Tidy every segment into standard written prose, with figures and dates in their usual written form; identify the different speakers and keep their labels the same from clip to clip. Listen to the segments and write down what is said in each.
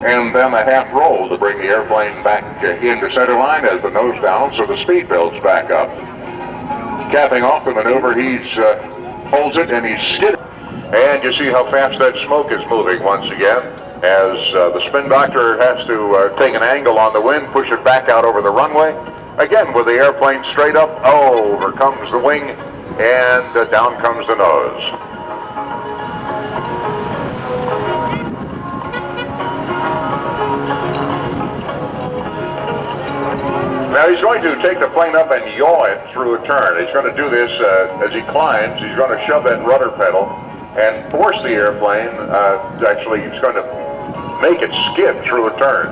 Speaker 1: and then a half roll to bring the airplane back into center line as the nose down so the speed builds back up. Capping off the maneuver, he holds it and he's skidding. And you see how fast that smoke is moving once again as the spin doctor has to take an angle on the wind, push it back out over the runway. Again, with the airplane straight up, over comes the wing and down comes the nose. Now he's going to take the plane up and yaw it through a turn. He's going to do this as he climbs. He's going to shove that rudder pedal and force the airplane. Actually, he's going to make it skid through a turn.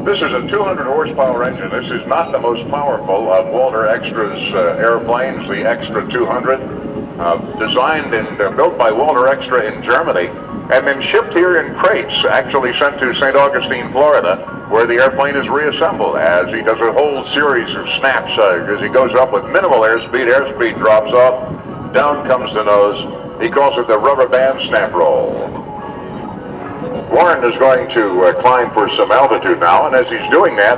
Speaker 1: This is a 200 horsepower engine. This is not the most powerful of Walter Extra's airplanes, the Extra 200. Designed and built by Walter Extra in Germany, and then shipped here in crates, actually sent to St. Augustine, Florida, where the airplane is reassembled as he does a whole series of snaps as he goes up with minimal airspeed drops off, down comes the nose. He calls it the rubber band snap roll. Warren is going to climb for some altitude now, and as he's doing that,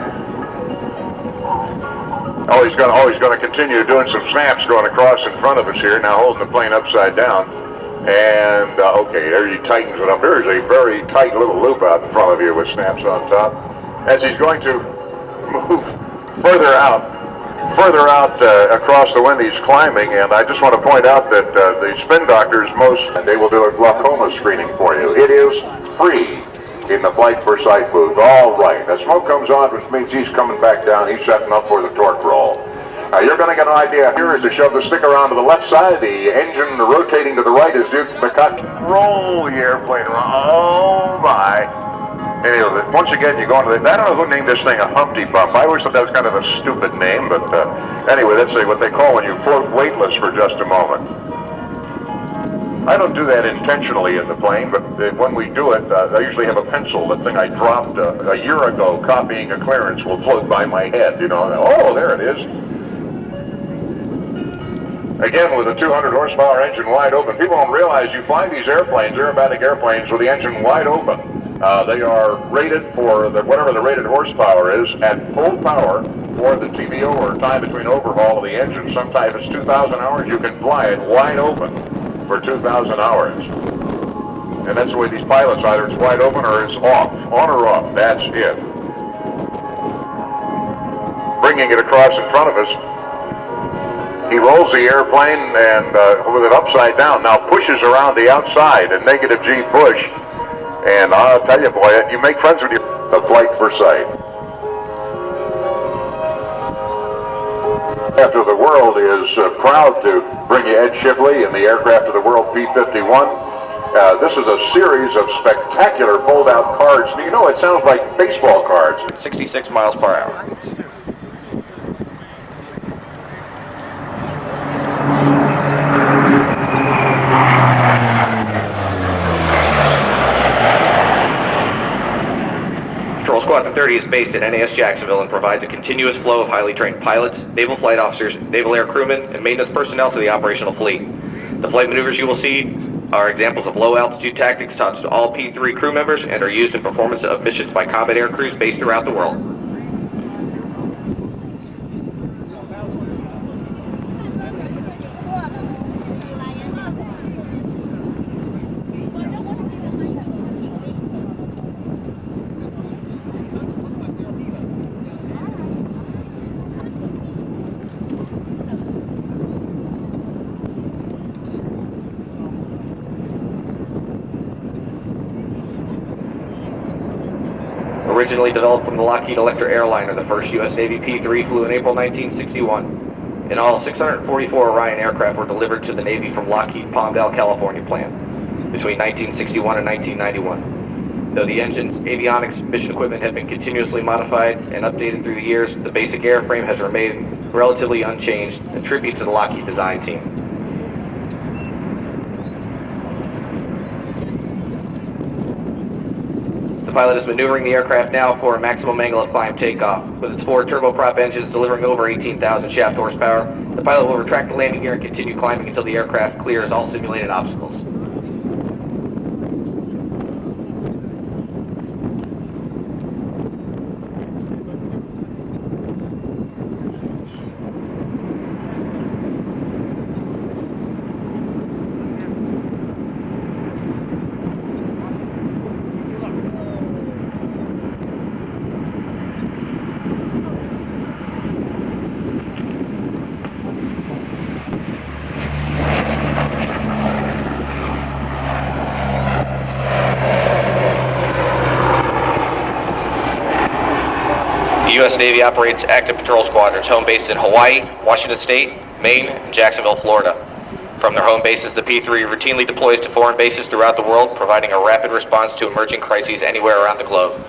Speaker 1: he's going to continue doing some snaps going across in front of us here, now holding the plane upside down. And, okay, there he tightens it up. There's a very tight little loop out in front of you with snaps on top. As he's going to move further out across the wind, he's climbing. And I just want to point out that the spin doctors, they will do a glaucoma screening for you. It is free in the Flight for Sight booth. All right, the smoke comes on, which means he's coming back down. He's setting up for the torque roll. You're going to get an idea here as to shove the stick around to the left side. The engine rotating to the right as Duke McCut roll the airplane around. Oh my. Anyway, once again, you go into I don't know who named this thing a Humpty Bump. I always thought that was kind of a stupid name, but anyway, that's what they call when you float weightless for just a moment. I don't do that intentionally in the plane, but when we do it, I usually have a pencil. The thing I dropped a year ago copying a clearance will float by my head, Oh, there it is. Again, with a 200 horsepower engine wide open, people don't realize you fly these airplanes, aerobatic airplanes, with the engine wide open. They are rated for whatever the rated horsepower is at full power for the TBO or time between overhaul of the engine. Sometimes it's 2,000 hours, you can fly it wide open for 2,000 hours. And that's the way these pilots, either it's wide open or it's off, on or off, that's it. Bringing it across in front of us, he rolls the airplane and with it upside down, now pushes around the outside, a negative G push. And I'll tell you, boy, you make friends with the Flight for Sight. Aircraft of the World is proud to bring you Ed Shipley in the Aircraft of the World P-51. This is a series of spectacular fold-out cards. It sounds like baseball cards.
Speaker 2: 66 miles per hour. Patrol Squadron 30 is based at NAS Jacksonville and provides a continuous flow of highly trained pilots, naval flight officers, naval air crewmen, and maintenance personnel to the operational fleet. The flight maneuvers you will see are examples of low-altitude tactics taught to all P3 crew members and are used in performance of missions by combat air crews based throughout the world. Originally developed from the Lockheed Electra airliner, the first U.S. Navy P-3 flew in April 1961. In all, 644 Orion aircraft were delivered to the Navy from Lockheed Palmdale, California plant between 1961 and 1991. Though the engines, avionics, mission equipment have been continuously modified and updated through the years, the basic airframe has remained relatively unchanged, a tribute to the Lockheed design team. The pilot is maneuvering the aircraft now for a maximum angle of climb takeoff. With its 4 turboprop engines delivering over 18,000 shaft horsepower, the pilot will retract the landing gear and continue climbing until the aircraft clears all simulated obstacles. The U.S. Navy operates active patrol squadrons home based in Hawaii, Washington State, Maine, and Jacksonville, Florida. From their home bases, the P-3 routinely deploys to foreign bases throughout the world, providing a rapid response to emerging crises anywhere around the globe.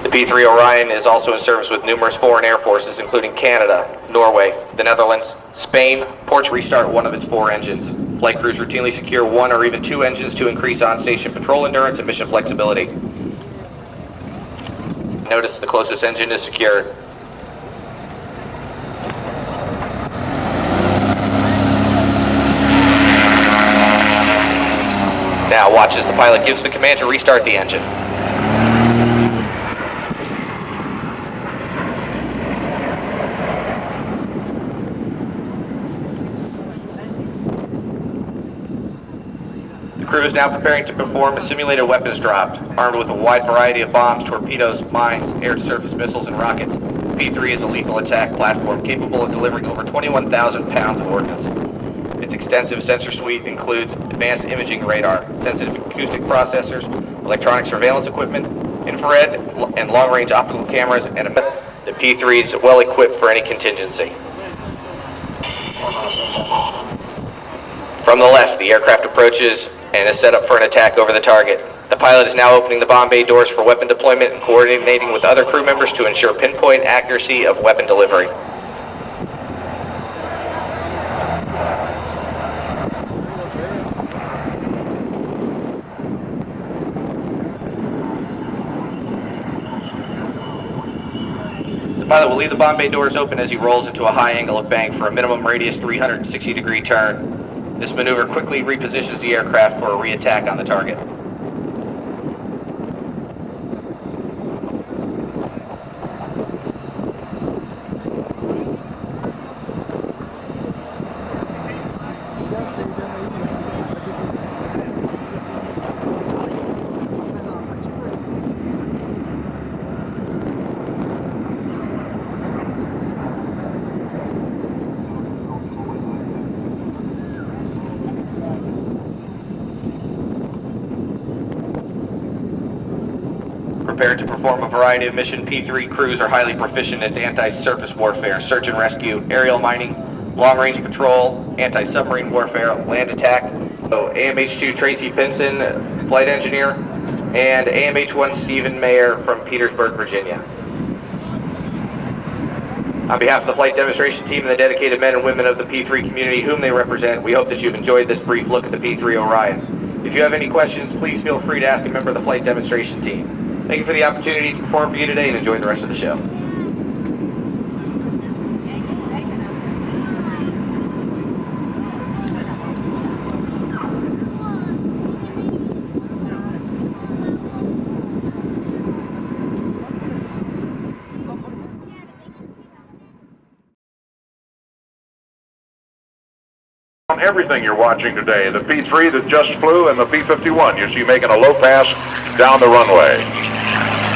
Speaker 2: The P-3 Orion is also in service with numerous foreign air forces, including Canada, Norway, the Netherlands, Spain. Ports restart one of its 4 engines. Flight crews routinely secure 1 or even 2 engines to increase on-station patrol endurance and mission flexibility. Notice the closest engine is secured. Now watch as the pilot gives the command to restart the engine. The crew is now preparing to perform a simulated weapons drop. Armed with a wide variety of bombs, torpedoes, mines, air-to-surface missiles, and rockets, P-3 is a lethal attack platform capable of delivering over 21,000 pounds of ordnance. Its extensive sensor suite includes advanced imaging radar, sensitive acoustic processors, electronic surveillance equipment, infrared and long-range optical cameras, and the P-3 is well equipped for any contingency. From the left, the aircraft approaches and is set up for an attack over the target. The pilot is now opening the bomb bay doors for weapon deployment and coordinating with other crew members to ensure pinpoint accuracy of weapon delivery. The pilot will leave the bomb bay doors open as he rolls into a high angle of bank for a minimum radius 360-degree turn. This maneuver quickly repositions the aircraft for a re-attack on the target. Prepared to perform a variety of missions, P-3 crews are highly proficient at anti-surface warfare, search and rescue, aerial mining, long-range patrol, anti-submarine warfare, land attack. So AMH-2 Tracy Pinson, flight engineer, and AMH-1 Stephen Mayer from Petersburg, Virginia. On behalf of the flight demonstration team and the dedicated men and women of the P-3 community whom they represent, we hope that you've enjoyed this brief look at the P-3 Orion. If you have any questions, please feel free to ask a member of the flight demonstration team. Thank you for the opportunity to perform for you today and enjoy the rest of the show.
Speaker 1: On everything you're watching today, the P-3 that just flew and the P-51 you see making a low pass down the runway.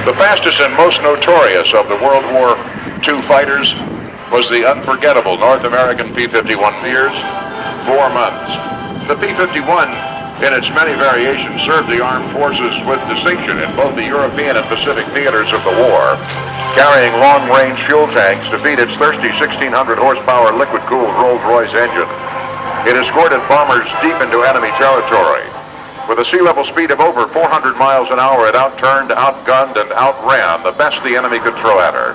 Speaker 1: The fastest and most notorious of the World War II fighters was the unforgettable North American P-51 years, 4 months. The P-51, in its many variations, served the armed forces with distinction in both the European and Pacific theaters of the war, carrying long-range fuel tanks to feed its thirsty 1,600 horsepower liquid-cooled Rolls-Royce engine. It escorted bombers deep into enemy territory. With a sea level speed of over 400 miles an hour, it outturned, outgunned, and outran the best the enemy could throw at her.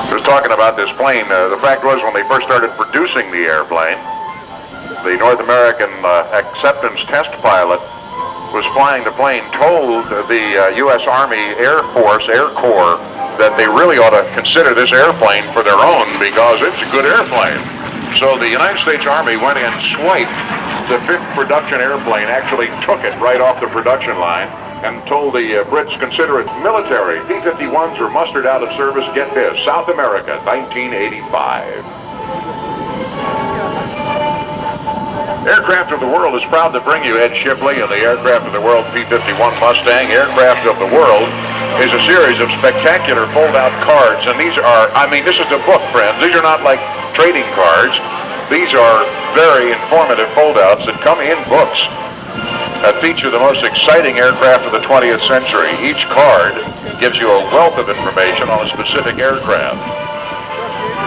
Speaker 1: I was talking about this plane. The fact was, when they first started producing the airplane, the North American acceptance test pilot, was flying the plane, told the U.S. Army Air Force, Air Corps, that they really ought to consider this airplane for their own because it's a good airplane. So the United States Army went and swiped the 5th production airplane, actually took it right off the production line, and told the Brits, consider it military. P-51s were mustered out of service, get this, South America, 1985. Aircraft of the World is proud to bring you Ed Shipley and the Aircraft of the World P-51 Mustang. Aircraft of the World is a series of spectacular fold-out cards, and these are, I mean, this is a book, friends. These are not like trading cards. These are very informative fold-outs that come in books that feature the most exciting aircraft of the 20th century. Each card gives you a wealth of information on a specific aircraft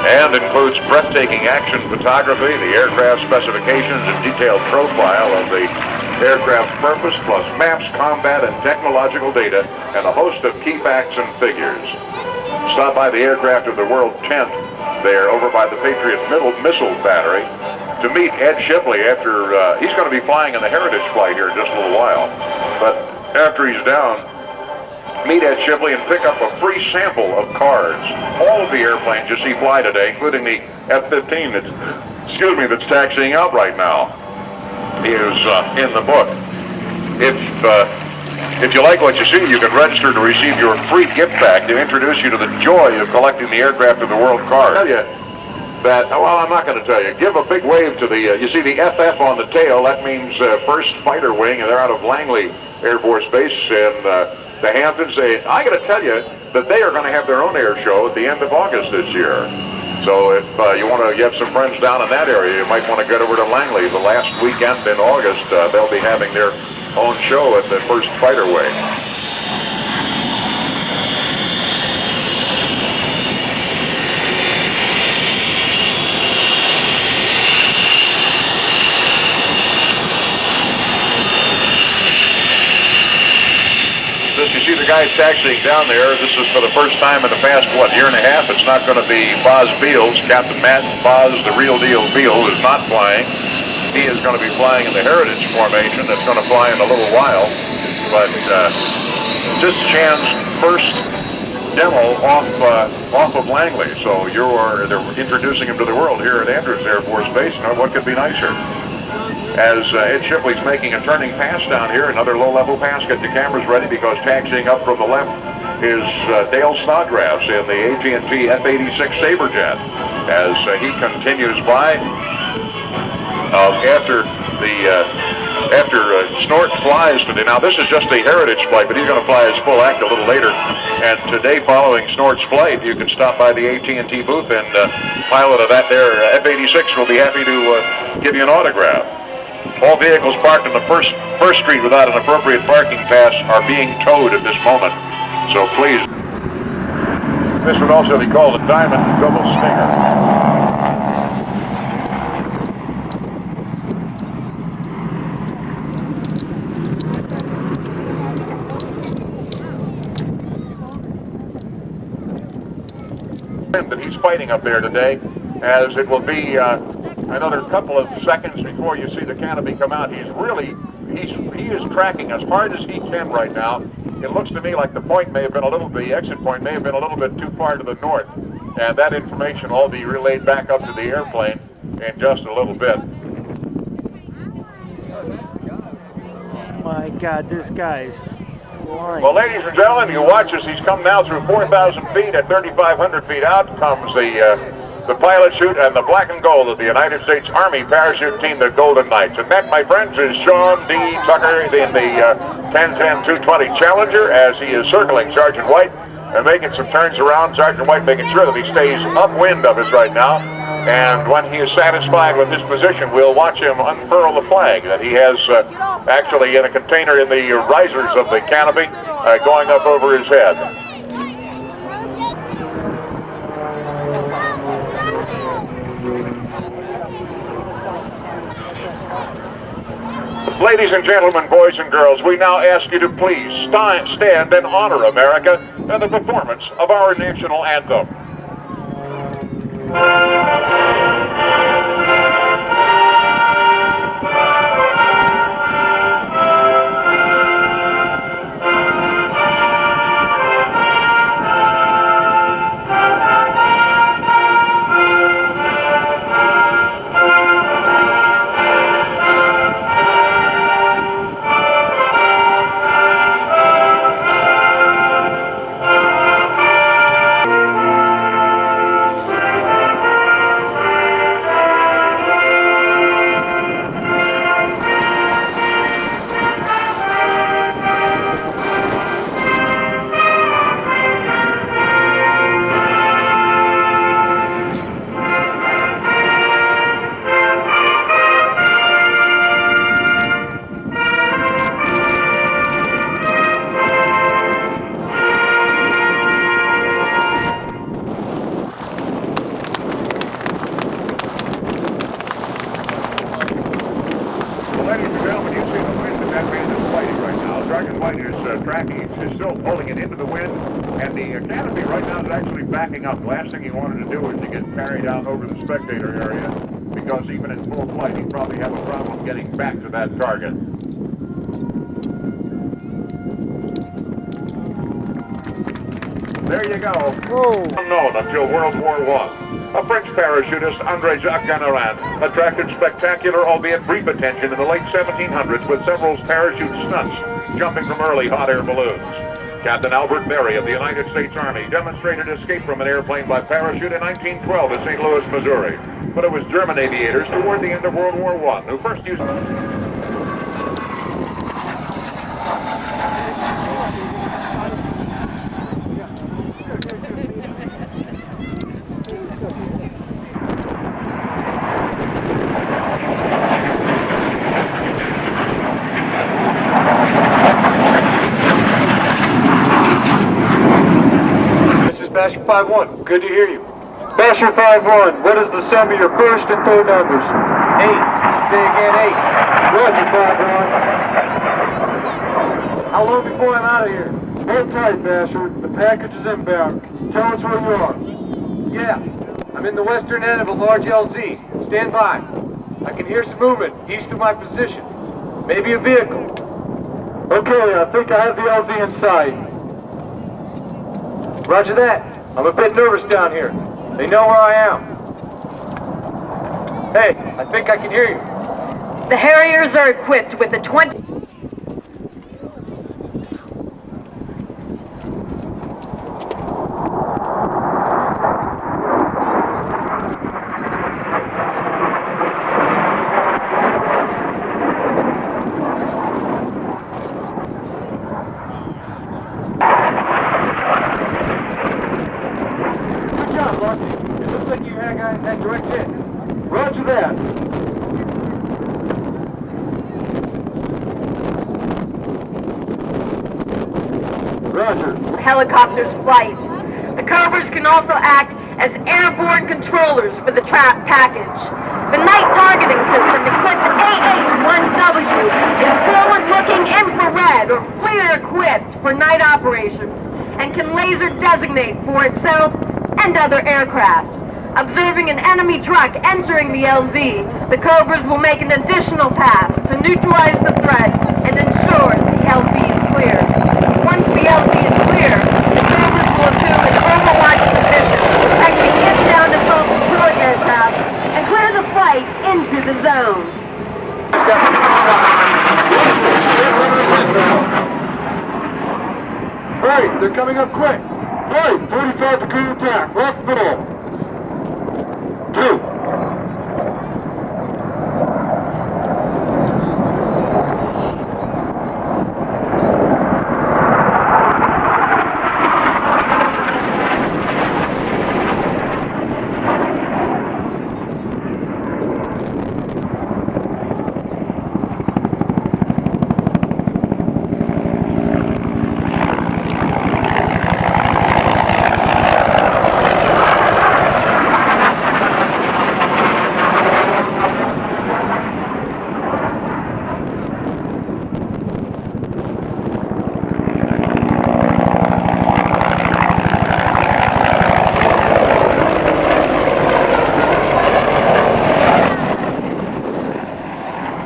Speaker 1: and includes breathtaking action photography, the aircraft specifications, and detailed profile of the aircraft's purpose, plus maps, combat, and technological data, and a host of key facts and figures. Stop by the Aircraft of the World tent there over by the Patriot Missile Battery to meet Ed Shipley after, he's going to be flying in the Heritage flight here in just a little while. But after he's down, meet Ed Shipley and pick up a free sample of cards. All of the airplanes you see fly today, including the F-15 that's taxiing out right now, is in the book. If you like what you see, you can register to receive your free gift bag to introduce you to the joy of collecting the Aircraft of the World card. Tell you that, well, I'm not going to tell you. Give a big wave to the, you see the FF on the tail, that means 1st Fighter Wing, and they're out of Langley Air Force Base in the Hamptons. I got to tell you that they are going to have their own air show at the end of August this year. So if you want to get some friends down in that area, you might want to get over to Langley. The last weekend in August, they'll be having their own show at the 1st Fighter Wing. You see the guys taxiing down there. This is for the first time in the past, year and a half. It's not going to be Boz Beals. Captain Matt Boz, the real deal Beal, is not flying. He is going to be flying in the Heritage formation. That's going to fly in a little while. But this is Chan's first demo off of Langley. So they're introducing him to the world here at Andrews Air Force Base. Now, what could be nicer? As Ed Shipley's making a turning pass down here, another low-level pass. Get your cameras ready because taxiing up from the left is Dale Snodgrass in the AT&T F-86 Saberjet. As he continues by, after Snort flies today. Now this is just a Heritage flight, but he's going to fly his full act a little later. And today, following Snort's flight, you can stop by the AT&T booth, and pilot of that there F-86 will be happy to give you an autograph. All vehicles parked on the first street without an appropriate parking pass are being towed at this moment. So please. This would also be called a Diamond Double Stinger. That he's fighting up there today, as it will be another couple of seconds before you see the canopy come out. He is tracking as hard as he can right now. It looks to me like the exit point may have been a little bit too far to the north, and that information will all be relayed back up to the airplane in just a little bit.
Speaker 3: Oh my God, this guy's flying.
Speaker 1: Well, ladies and gentlemen, you watch as he's come now through 4,000 feet. At 3,500 feet out comes the pilot chute and the black and gold of the United States Army parachute team, the Golden Knights. And that, my friends, is Sean D. Tucker in the 10-10-220 Challenger, as he is circling Sergeant White and making some turns around. Sergeant White making sure that he stays upwind of us right now. And when he is satisfied with his position, we'll watch him unfurl the flag that he has actually in a container in the risers of the canopy going up over his head. Ladies and gentlemen, boys and girls, we now ask you to please stand and honor America and the performance of our national anthem. wind, and the canopy right now is actually backing up. The last thing he wanted to do was to get carried out over the spectator area, because even in full flight, he'd probably have a problem getting back to that target. There you go.
Speaker 3: Whoa.
Speaker 1: Unknown until World War I. A French parachutist, André Jacques Ganarin, attracted spectacular, albeit brief attention in the late 1700s with several parachute stunts, jumping from early hot air balloons. Captain Albert Berry of the United States Army demonstrated escape from an airplane by parachute in 1912 at St. Louis, Missouri. But it was German aviators toward the end of World War I who first used...
Speaker 4: Basher 5-1, good to hear you. Basher 5-1, what is the sum of your first and third numbers? 8. Say again 8. Roger 5-1. How long before I'm out of here? Hold tight, Basher. The package is inbound. Tell us where you are. Yeah, I'm in the western end of a large LZ. Stand by. I can hear some movement east of my position. Maybe a vehicle. Okay, I think I have the LZ in sight. Roger that. I'm a bit nervous down here. They know where I am. Hey, I think I can hear you.
Speaker 5: The Harriers are equipped with a 20...
Speaker 4: It looks like you guys had direct hit. Roger that. Roger.
Speaker 5: helicopter's flight. The Cobras can also act as airborne controllers for the trap package. The night targeting system equipped AH-1W is forward-looking infrared or FLIR equipped for night operations and can laser designate for itself and other aircraft. Observing an enemy truck entering the LZ, the Cobras will make an additional pass to neutralize the threat and ensure the LZ is clear. Once the LZ is clear, the Cobras will assume an overwatch position, protecting inbound assault support aircraft and clear the flight into the zone.
Speaker 4: Hey, they're coming up quick. Hey, 35-degree attack, left middle. 2.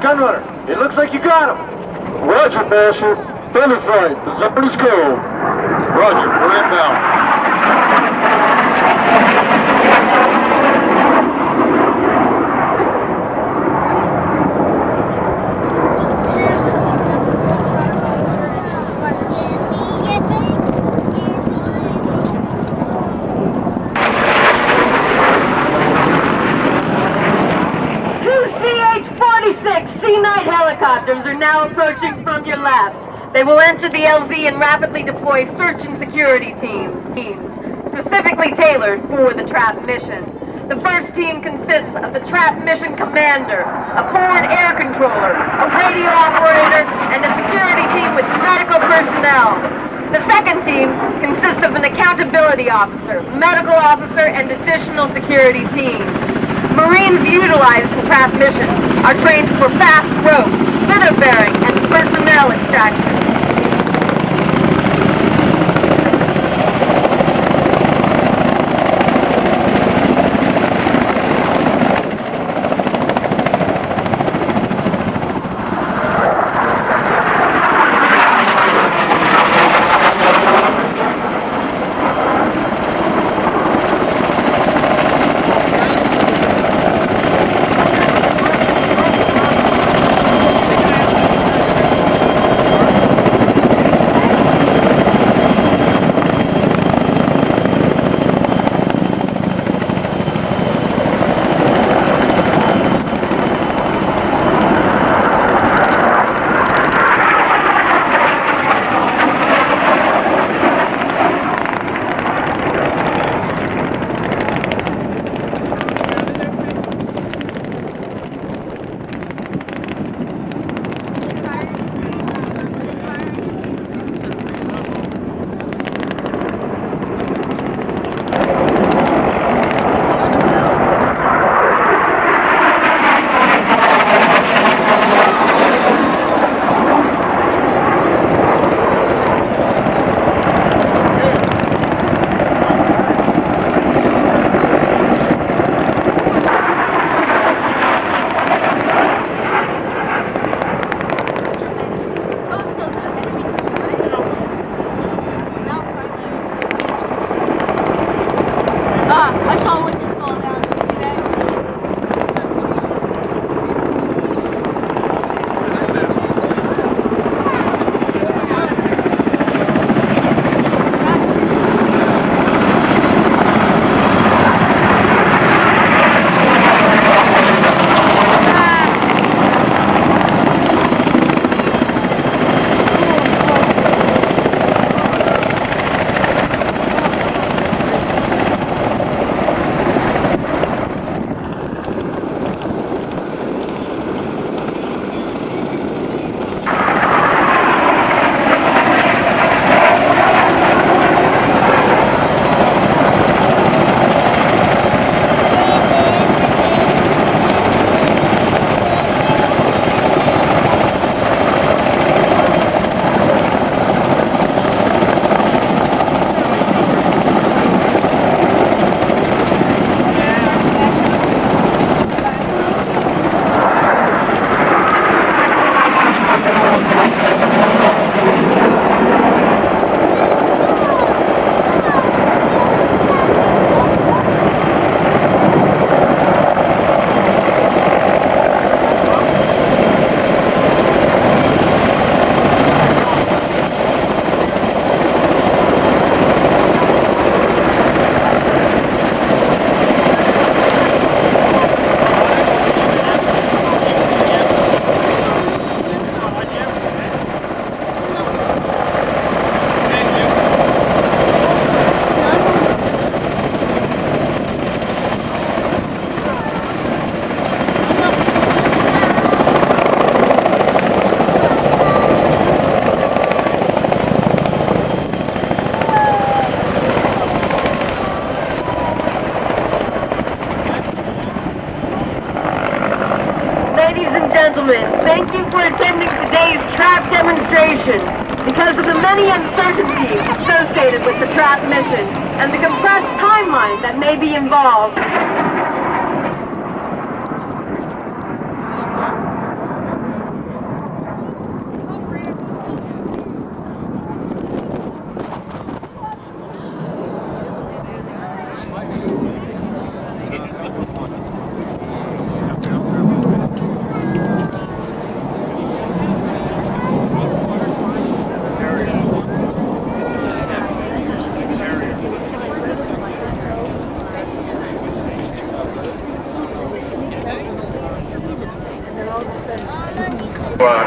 Speaker 4: Gunrunner, it looks like you got him. Roger, Basher. Thunder fight. The zone is go. Roger, we're inbound.
Speaker 5: 46 C-9 helicopters are now approaching from your left. They will enter the LZ and rapidly deploy search and security teams specifically tailored for the trap mission. The first team consists of the trap mission commander, a forward air controller, a radio operator, and a security team with medical personnel. The second team consists of an accountability officer, medical officer, and additional security teams. Marines utilized in trap missions are trained for fast rope, litter bearing, and personnel extraction.
Speaker 6: I saw one just fall down. Did you see that?
Speaker 5: Ladies and gentlemen, thank you for attending today's trap demonstration. Because of the many uncertainties associated with the trap mission and the compressed timeline that may be involved,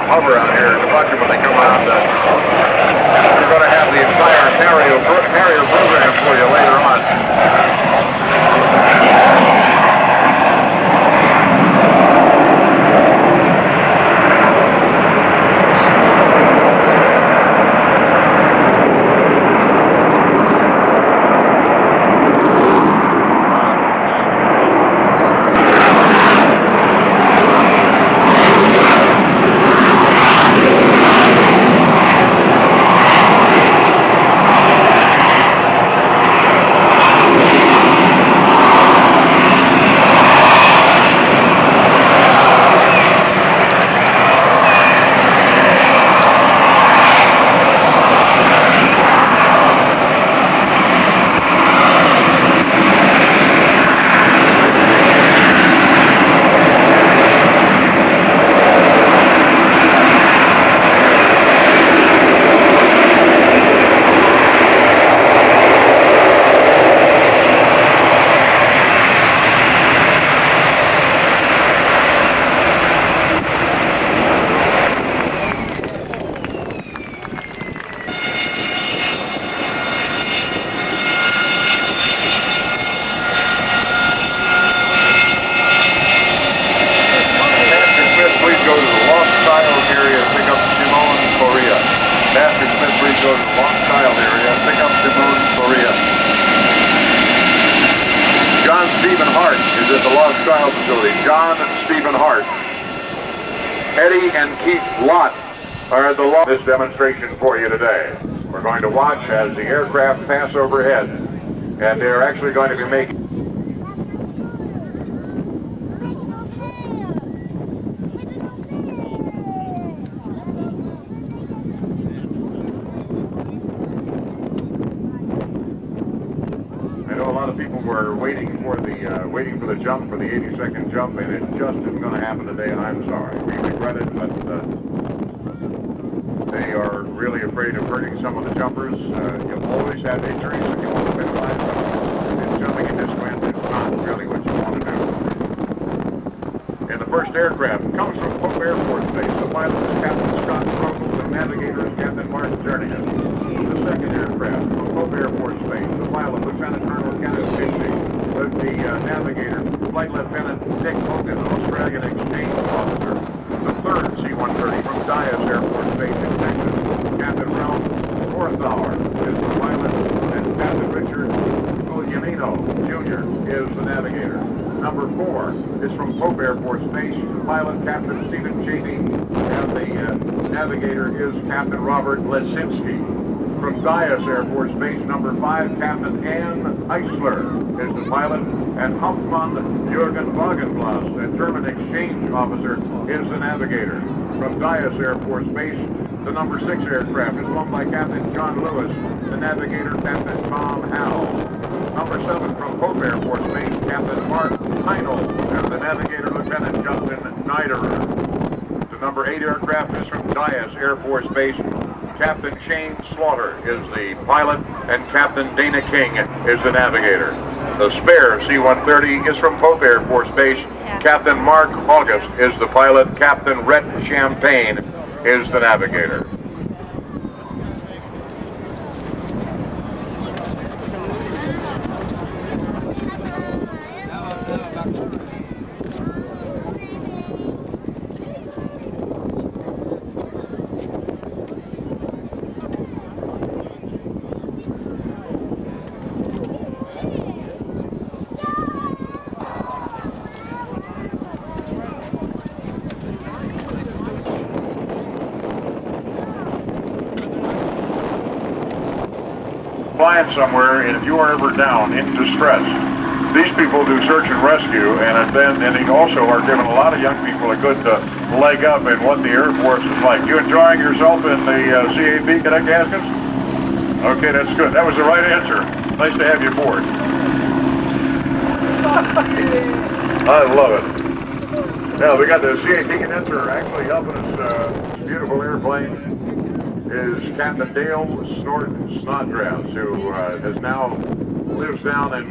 Speaker 1: Hover out here, a bunch of when they come out. We're going to have the entire carrier program for you later on. John Stephen Hart, Eddie and Keith Lott are this demonstration for you today. We're going to watch as the aircraft pass overhead, and they're actually going to be making I know a lot lot of people were waiting for the jump, for the 80-second jump, and it just isn't going to happen today, and I'm sorry. We regret it, but they are really afraid of hurting some of the jumpers. You'll always have injuries if you want to minimize them, and jumping in this wind is not really what you want to do. And the first aircraft comes from Pope Air Force Base. The pilot is Captain Scott Rogel, the navigator is Captain Mark Jernigan. The second aircraft from Pope Air Force Base, the pilot, Lieutenant Colonel Kenneth Fishy, with the navigator, Flight Lieutenant Dick Hogan, Australian exchange officer. The third C-130 from Dyess Air Force Base in Texas, Captain Ralph Orthauer is the pilot, and Captain Richard Guglielmino Jr. is the navigator. Number 4 is from Pope Air Force Base, the pilot, Captain Stephen Cheney, and the navigator is Captain Robert Lesinski. From Dyess Air Force Base, number 5, Captain Ann Eisler is the pilot, and Hauptmann Jürgen Wagenblas, a German exchange officer, is the navigator. From Dyess Air Force Base, the number 6 aircraft is flown by Captain John Lewis, the navigator, Captain Tom Howell. Number 7 from Pope Air Force Base, Captain Mark Heinel, and the navigator, Lieutenant Justin Niderer. The number 8 aircraft is from Dyess Air Force Base. Captain Shane Slaughter is the pilot, and Captain Dana King is the navigator. The spare C-130 is from Pope Air Force Base. Captain Mark August is the pilot. Captain Rhett Champagne is the navigator. Flying somewhere, and if you are ever down in distress, these people do search and rescue, and they also are giving a lot of young people a good leg up in what the Air Force is like. You enjoying yourself in the CAB Cadet Gaskins? Okay, that's good. That was the right answer. Nice to have you aboard. I love it. Now, we got the CAB cadets are actually helping us, beautiful airplane. Is Captain Dale Snodgrass, who lives down in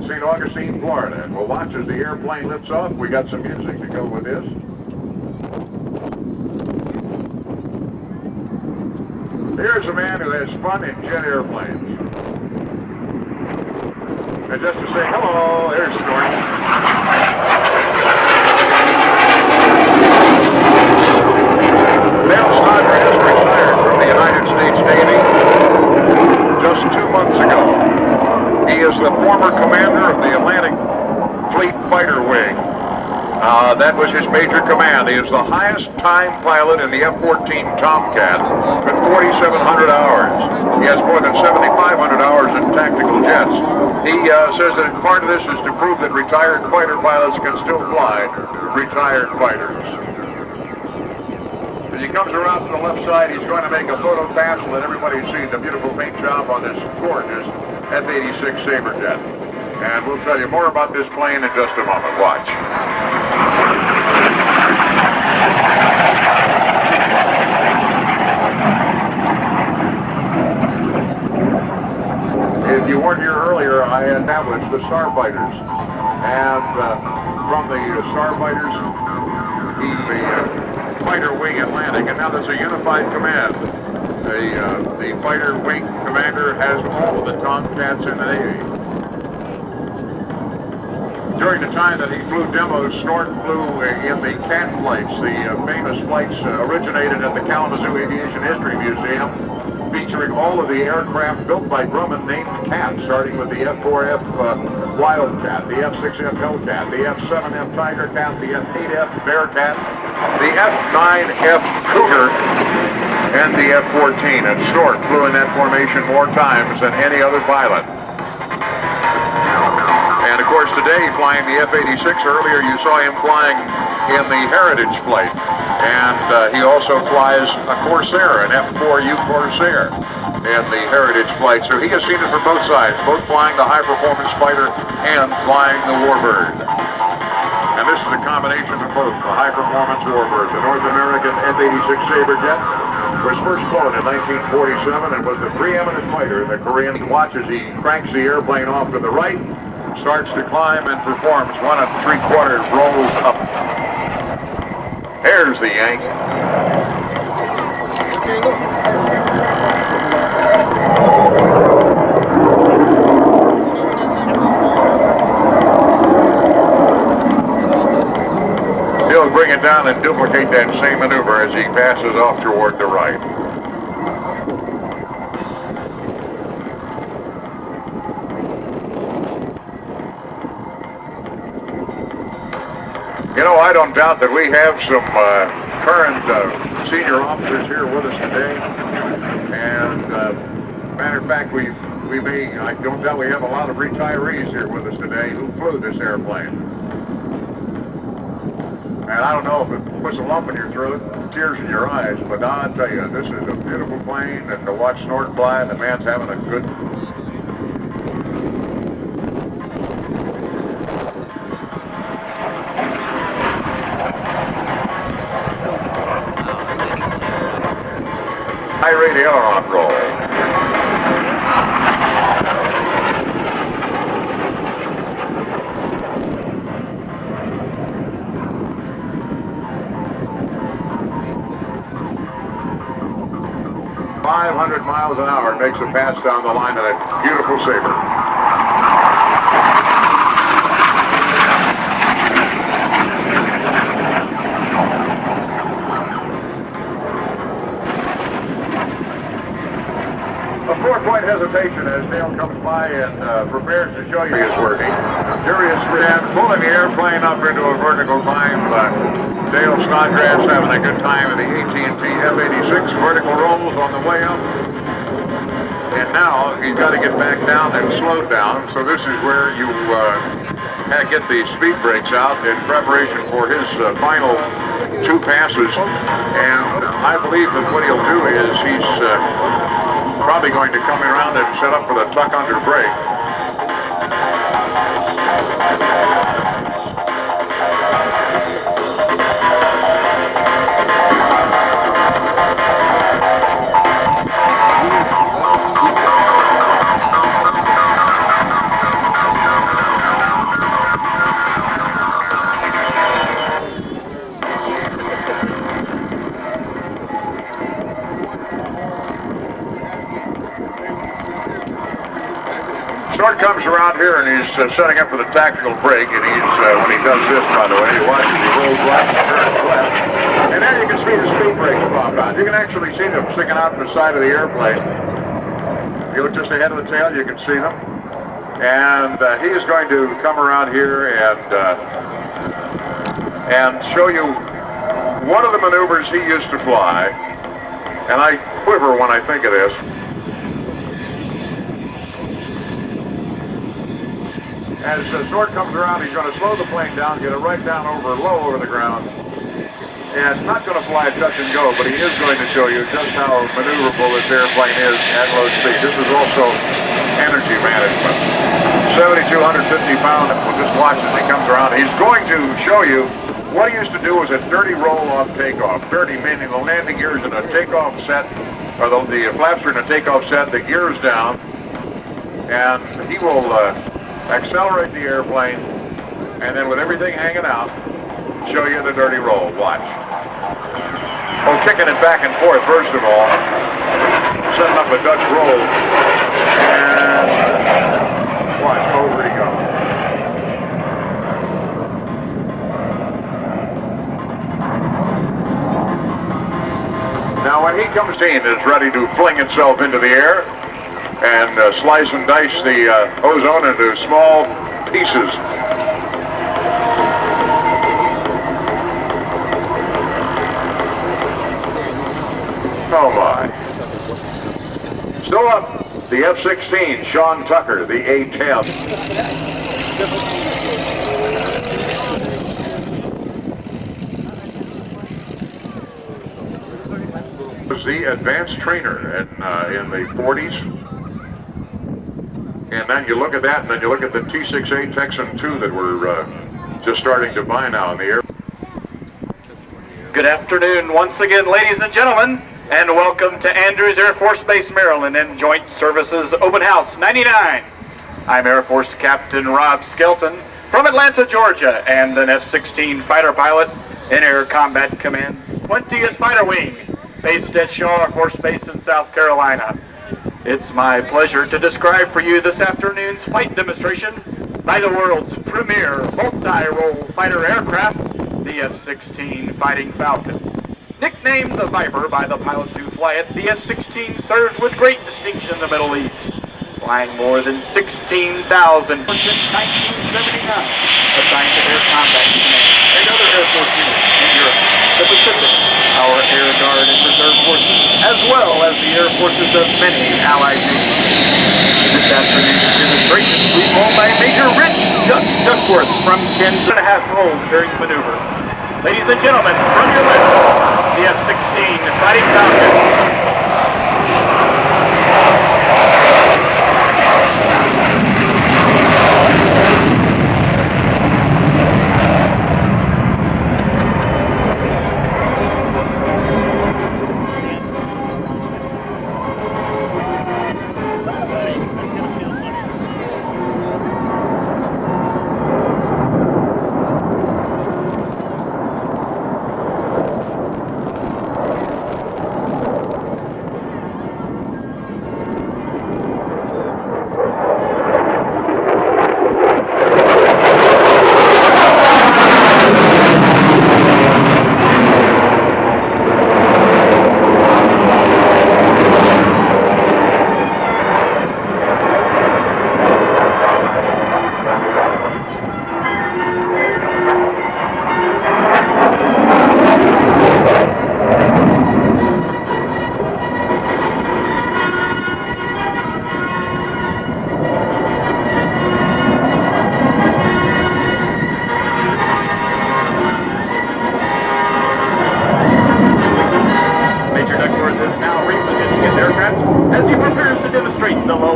Speaker 1: St. Augustine, Florida. And we'll watch as the airplane lifts off. We got some music to go with this. Here's a man who has fun in jet airplanes. And just to say hello, there's Snort. Dale Snodgrass retired from the United States Navy just 2 months ago. He is the former commander of the Atlantic Fleet Fighter Wing. That was his major command. He is the highest time pilot in the F-14 Tomcat with 4,700 hours. He has more than 7,500 hours in tactical jets. He says that part of this is to prove that retired fighter pilots can still fly retired fighters. As he comes around to the left side, he's going to make a photo pass so that everybody sees the beautiful paint job on this gorgeous F-86 Sabre jet. And we'll tell you more about this plane in just a moment. Watch. If you weren't here earlier, I established the Starfighters. And from the Starfighters, the Fighter Wing Atlantic, and now there's a unified command. The Fighter Wing Commander has all of the Tomcats in the Navy. During the time that he flew demos, Snort flew in the cat flights. The famous flights originated at the Kalamazoo Aviation History Museum, featuring all of the aircraft built by Grumman named Cat, starting with the F-4F Wildcat, the F-6F Hellcat, the F-7F Tiger Cat, the F-8F Bearcat, the F-9F Cougar, and the F-14. And Snort flew in that formation more times than any other pilot. And of course today, flying the F-86, earlier you saw him flying in the Heritage flight. And he also flies a Corsair, an F4U Corsair, in the Heritage flight. So he has seen it from both sides, both flying the high-performance fighter and flying the Warbird. And this is a combination of both, the high-performance Warbird. The North American F-86 Sabre jet was first flown in 1947 and was the preeminent fighter. The Korean watches, he cranks the airplane off to the right, starts to climb and performs 1 3/4 rolls up. There's the Yank. He'll bring it down and duplicate that same maneuver as he passes off toward the right. You know, I don't doubt that we have some current senior officers here with us today. And matter of fact, I don't doubt we have a lot of retirees here with us today who flew this airplane. And I don't know if it puts a lump in your throat, tears in your eyes, but I'll tell you, this is a beautiful plane, and to watch Snort fly, the man's having a good... High rate aileron roll. 500 miles an hour makes a pass down the line of that beautiful Sabre. A 4-point hesitation as Dale comes by and prepares to show you his working. Curious man pulling the airplane up into a vertical climb. Dale Snodgrass having a good time in the AT&T F-86 vertical rolls on the way up. And now he's got to get back down and slow down. So this is where you get the speed brakes out in preparation for his final 2 passes. And I believe that what he'll do is he's probably going to come around and set up for the tuck under brake. Snort comes around here and he's setting up for the tactical brake, and he's, when he does this, by the way, he watches, he rolls right and turns left. And there you can see the speed brakes pop out. You can actually see them sticking out from the side of the airplane. If you look just ahead of the tail, you can see them. And he is going to come around here and show you one of the maneuvers he used to fly. And I quiver when I think of this. As Snort comes around, he's going to slow the plane down, get it right down low over the ground. And not going to fly a touch and go, but he is going to show you just how maneuverable this airplane is at low speed. This is also energy management. 7,250 pounds, we'll just watch as he comes around. He's going to show you what he used to do was a dirty roll-off takeoff. Dirty meaning the landing gears in a takeoff set, or the flaps are in a takeoff set, the gears down, and he will accelerate the airplane, and then with everything hanging out, show you the dirty roll. Watch. Oh, kicking it back and forth, first of all. Setting up a Dutch roll. And watch, over he goes. Now when he comes in, is ready to fling itself into the air and slice and dice the ozone into small pieces. Oh my. Still up, the F-16, Sean Tucker, the A-10. Was the advanced trainer in the 40s. And then you look at that, and then you look at the T-6A Texan 2 that we're just starting to buy now in the air.
Speaker 7: Good afternoon once again, ladies and gentlemen, and welcome to Andrews Air Force Base, Maryland, and Joint Services Open House 99. I'm Air Force Captain Rob Skelton from Atlanta, Georgia, and an F-16 fighter pilot in Air Combat Command's 20th Fighter Wing, based at Shaw Air Force Base in South Carolina. It's my pleasure to describe for you this afternoon's flight demonstration by the world's premier multi-role fighter aircraft, the F-16 Fighting Falcon. Nicknamed the Viper by the pilots who fly it, the F-16 served with great distinction in the Middle East, flying more than 16,000 since 1979, assigned to Air Combat Command and other Air Force units in Europe, the Pacific, our Air Guard and Reserve Forces, as well as the Air Forces of many allied nations. This afternoon's demonstration will be flown by Major Rich Duckworth from Kansas and a half holes during the maneuver. Ladies and gentlemen, from your left, the F-16 Fighting Falcon.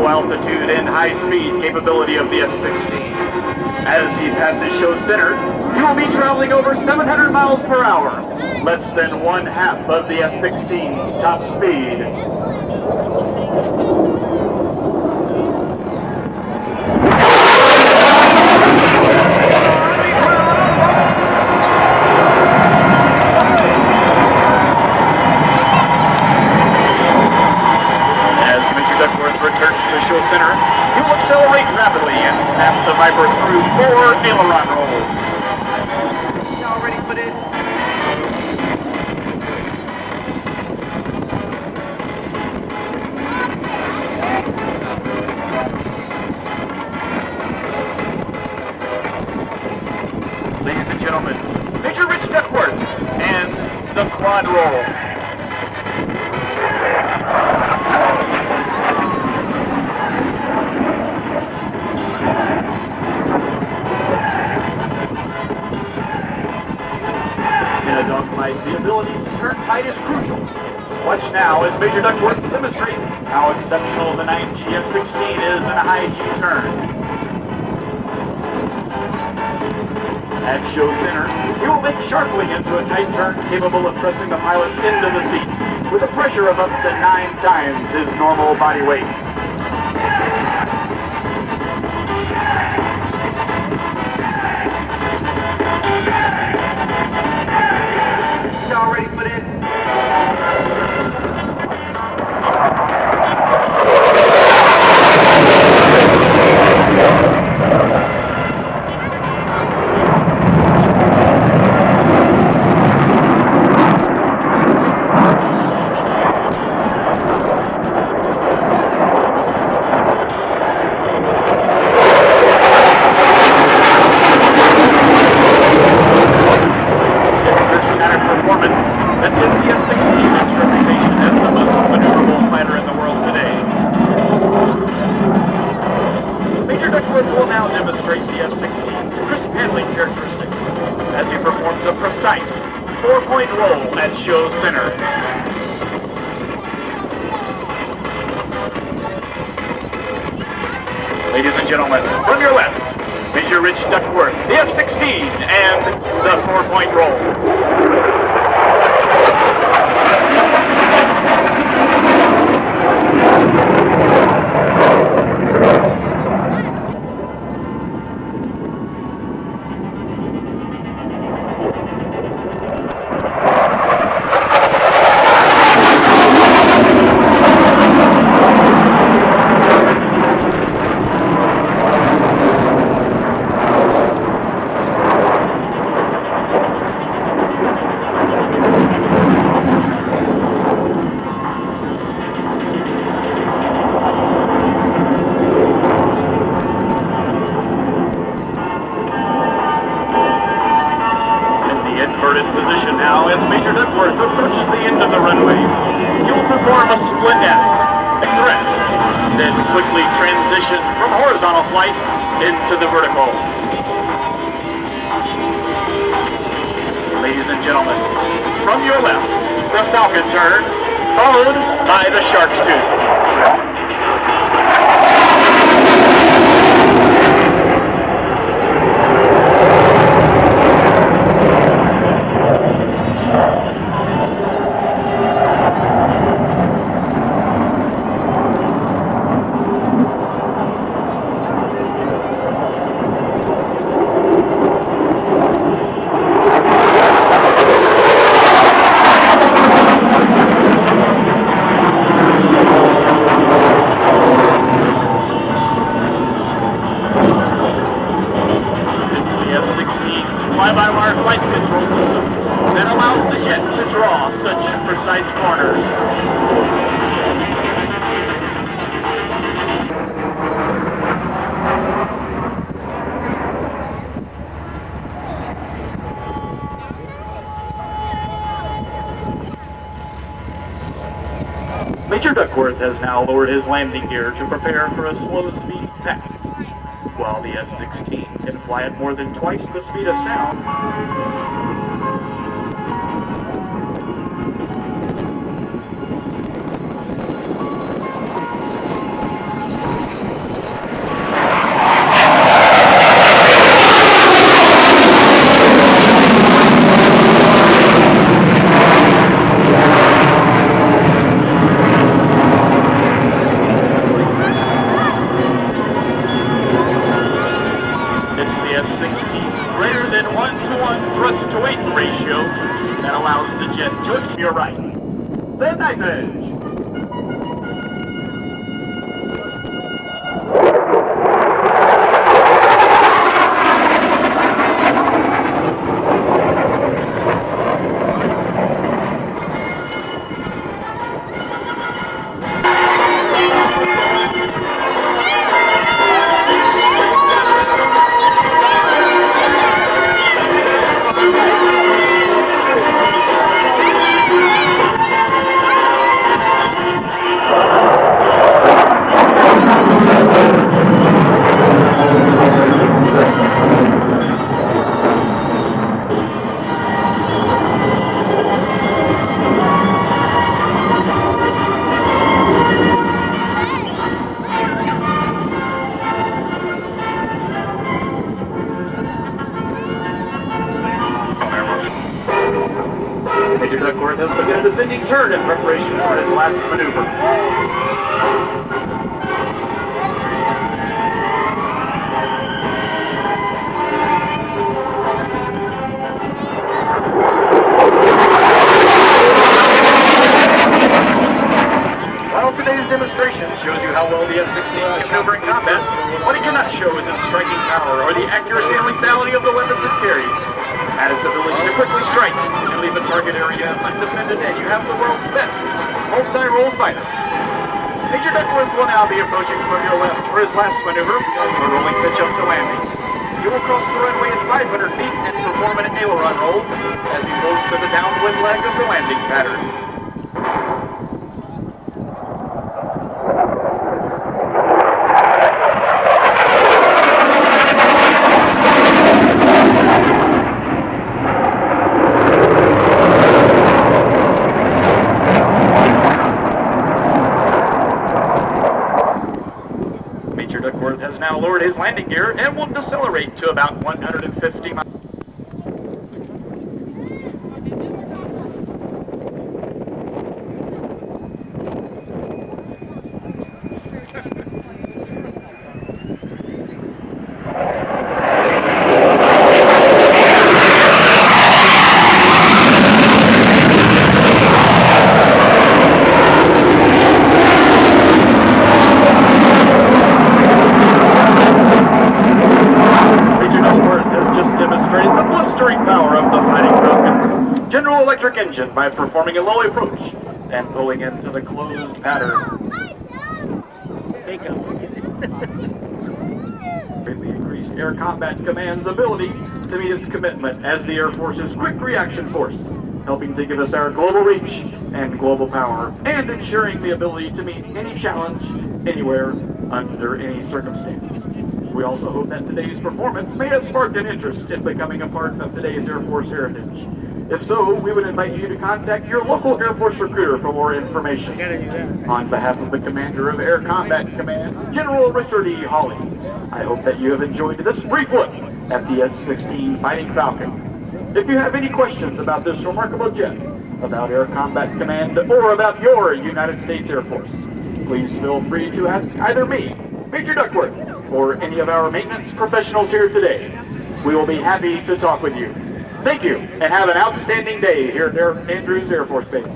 Speaker 7: Altitude and high-speed capability of the F-16. As he passes show center, he will be traveling over 700 miles per hour, less than one half of the F-16's top speed. Center, he will accelerate rapidly and snap the Viper through 4 aileron rolls. Y'all ready for this? Ladies and gentlemen, Major Rich Duckworth and the quad roll. The ability to turn tight is crucial. Watch now as Major Duckworth demonstrates how exceptional the 9G F-16 is in a high G turn. At show center, he will make sharply into a tight turn capable of pressing the pilot into the seat with a pressure of up to 9 times his normal body weight. Y'all ready for this? As he performs a precise 4-point roll at show center. Ladies and gentlemen, from your left, Major Rich Duckworth, the F-16, and the 4-point roll. Position now as Major Duckworth approaches the end of the runway. He will perform a split S, a crest, then quickly transition from horizontal flight into the vertical. Ladies and gentlemen, from your left, the Falcon turn, followed by the Shark's tooth. Fly-by-wire flight control system that allows the jet to draw such precise corners. Major Duckworth has now lowered his landing gear to prepare for a slow-speed pass, while the F-16 can fly at more than twice the speed of sound. Greater than 1-to-1 thrust-to-weight ratio that allows the jet to exceed your right. The knife edge. Major Duckworth has begun a descending turn in preparation for his last maneuver. While today's demonstration shows you how well the F-16 can maneuver in combat, what it cannot show is its striking power or the accuracy and lethality of the weapons it carries. At its ability to quickly strike and leave a target area undefended, and you have the world's best multi-role fighter. Major Duckworth will now be approaching from your left for his last maneuver, a rolling pitch up to landing. He will cross the runway at 500 feet and perform an aileron roll as he moves to the downwind leg of the landing pattern. Has now landing gear and will decelerate to about 150 miles. Engine by performing a low approach and pulling into the closed pattern. Greatly increased Air Combat Command's ability to meet its commitment as the Air Force's quick reaction force, helping to give us our global reach and global power, and ensuring the ability to meet any challenge, anywhere, under any circumstance. We also hope that today's performance may have sparked an interest in becoming a part of today's Air Force heritage. If so, we would invite you to contact your local Air Force recruiter for more information. On behalf of the Commander of Air Combat Command, General Richard E. Hawley, I hope that you have enjoyed this brief look at the S-16 Fighting Falcon. If you have any questions about this remarkable jet, about Air Combat Command, or about your United States Air Force, please feel free to ask either me, Major Duckworth, or any of our maintenance professionals here today. We will be happy to talk with you. Thank you, and have an outstanding day here at Andrews Air Force Base.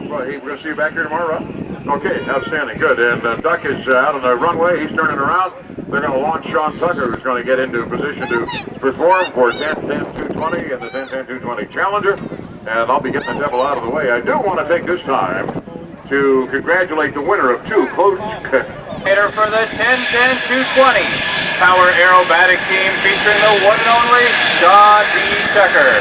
Speaker 1: Well, we're going to see you back here tomorrow, Rob? Okay, outstanding, good. And Duck is out on the runway. He's turning around. They're going to launch Sean Tucker, who's going to get into position to perform for 10-10-220 and the 10-10-220 Challenger. And I'll be getting the devil out of the way. I do want to take this time to congratulate the winner of two close...
Speaker 7: Header for the 10-10-220 Power Aerobatic Team featuring the one and only Sean D. Tucker.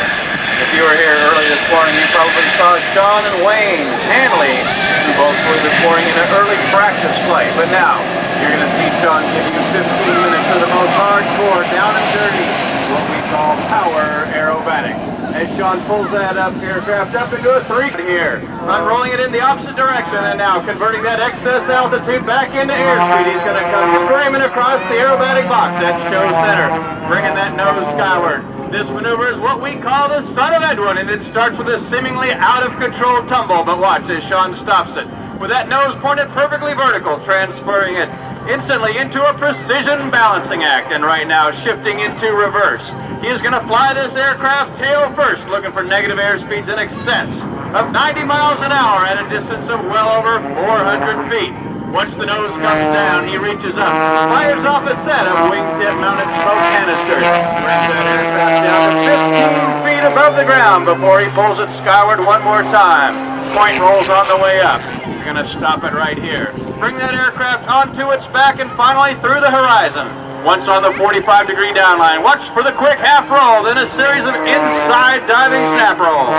Speaker 7: If you were here early this morning, you probably saw Sean and Wayne Hanley, who both flew this morning in an early practice flight. But now, you're going to see Sean give you 15 minutes of the most hardcore, down and dirty, what we call Power Aerobatic. As Sean pulls that aircraft up into a 3 here, unrolling it in the opposite direction, and now converting that excess altitude back into airspeed. He's going to come screaming across the aerobatic box at show center, bringing that nose skyward. This maneuver is what we call the Son of Edwin, and it starts with a seemingly out-of-control tumble, but watch as Sean stops it. With that nose pointed perfectly vertical, transferring it instantly into a precision balancing act, and right now shifting into reverse. He is going to fly this aircraft tail first, looking for negative airspeeds in excess of 90 miles an hour at a distance of well over 400 feet. Once the nose comes down, he reaches up, fires off a set of wingtip-mounted smoke canisters, brings that aircraft down to 15 feet above the ground before he pulls it skyward one more time. Point rolls on the way up. He's going to stop it right here. Bring that aircraft onto its back and finally through the horizon. Once on the 45-degree downline, watch for the quick half roll, then a series of inside diving snap rolls.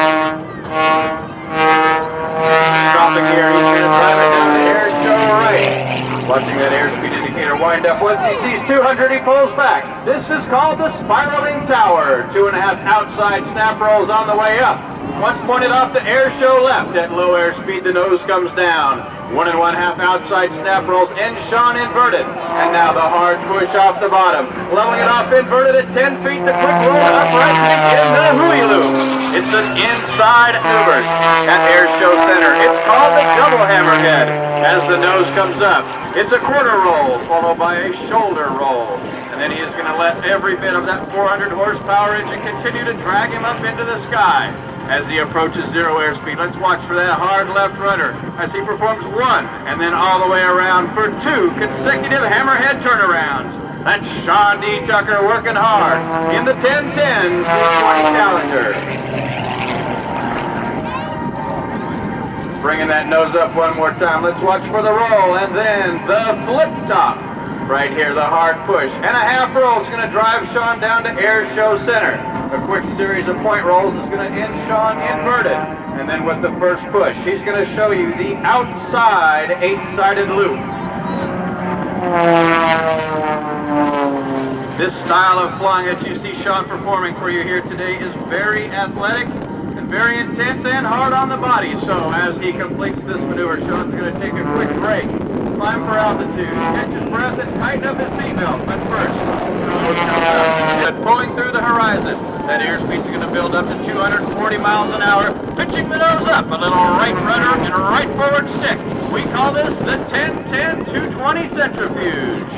Speaker 7: Dropping gear, he's going to drive it down to air show right. Watching that airspeed indicator wind up. Once he sees 200, he pulls back. This is called the spiraling tower. 2.5 outside snap rolls on the way up. Once pointed off to air show left at low airspeed, the nose comes down. 1 1/2 outside snap rolls, end Sean inverted. And now the hard push off the bottom. Leveling it off inverted at 10 feet, the quick roll upright in the hooey loop. It's an inside maneuvers at air show center. It's called the double hammerhead. As the nose comes up, it's a quarter roll followed by a shoulder roll. And then he is going to let every bit of that 400 horsepower engine continue to drag him up into the sky. As he approaches zero airspeed, let's watch for that hard left rudder as he performs 1 and then all the way around for 2 consecutive hammerhead turnarounds. That's Sean D. Tucker working hard in the 10-10-220 Challenger. Bringing that nose up one more time. Let's watch for the roll and then the flip top. Right here, the hard push. And a half roll is going to drive Sean down to air show center. A quick series of point rolls is going to end Sean inverted. And then with the first push, he's going to show you the outside 8-sided loop. This style of flying that you see Sean performing for you here today is very athletic and very intense and hard on the body. So as he completes this maneuver, Sean's going to take a quick break, climb for altitude, catch his breath, and tighten up his seatbelt. But first, pulling through the horizon. That airspeed's going to build up to 240 miles an hour, pitching the nose up, a little right rudder and a right forward stick. We call this the 10-10-220 centrifuge.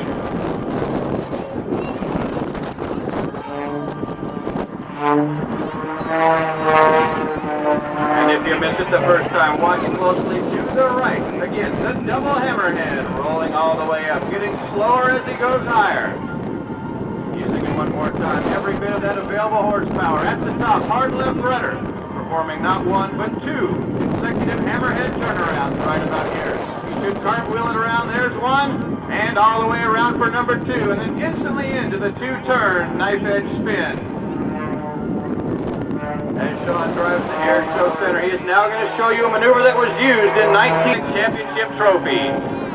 Speaker 7: And if you miss it the first time, watch closely to the right. Again, the double hammerhead, rolling all the way up, getting slower as he goes higher. Using it one more time, every bit of that available horsepower. At the top, hard left rudder, performing not one, but two consecutive hammerhead turnarounds right about here. You should cartwheel it around, there's one, and all the way around for number two, and then instantly into the two-turn knife-edge spin. As Sean drives the Air Show Center, he is now going to show you a maneuver that was used in 19th Championship Trophy.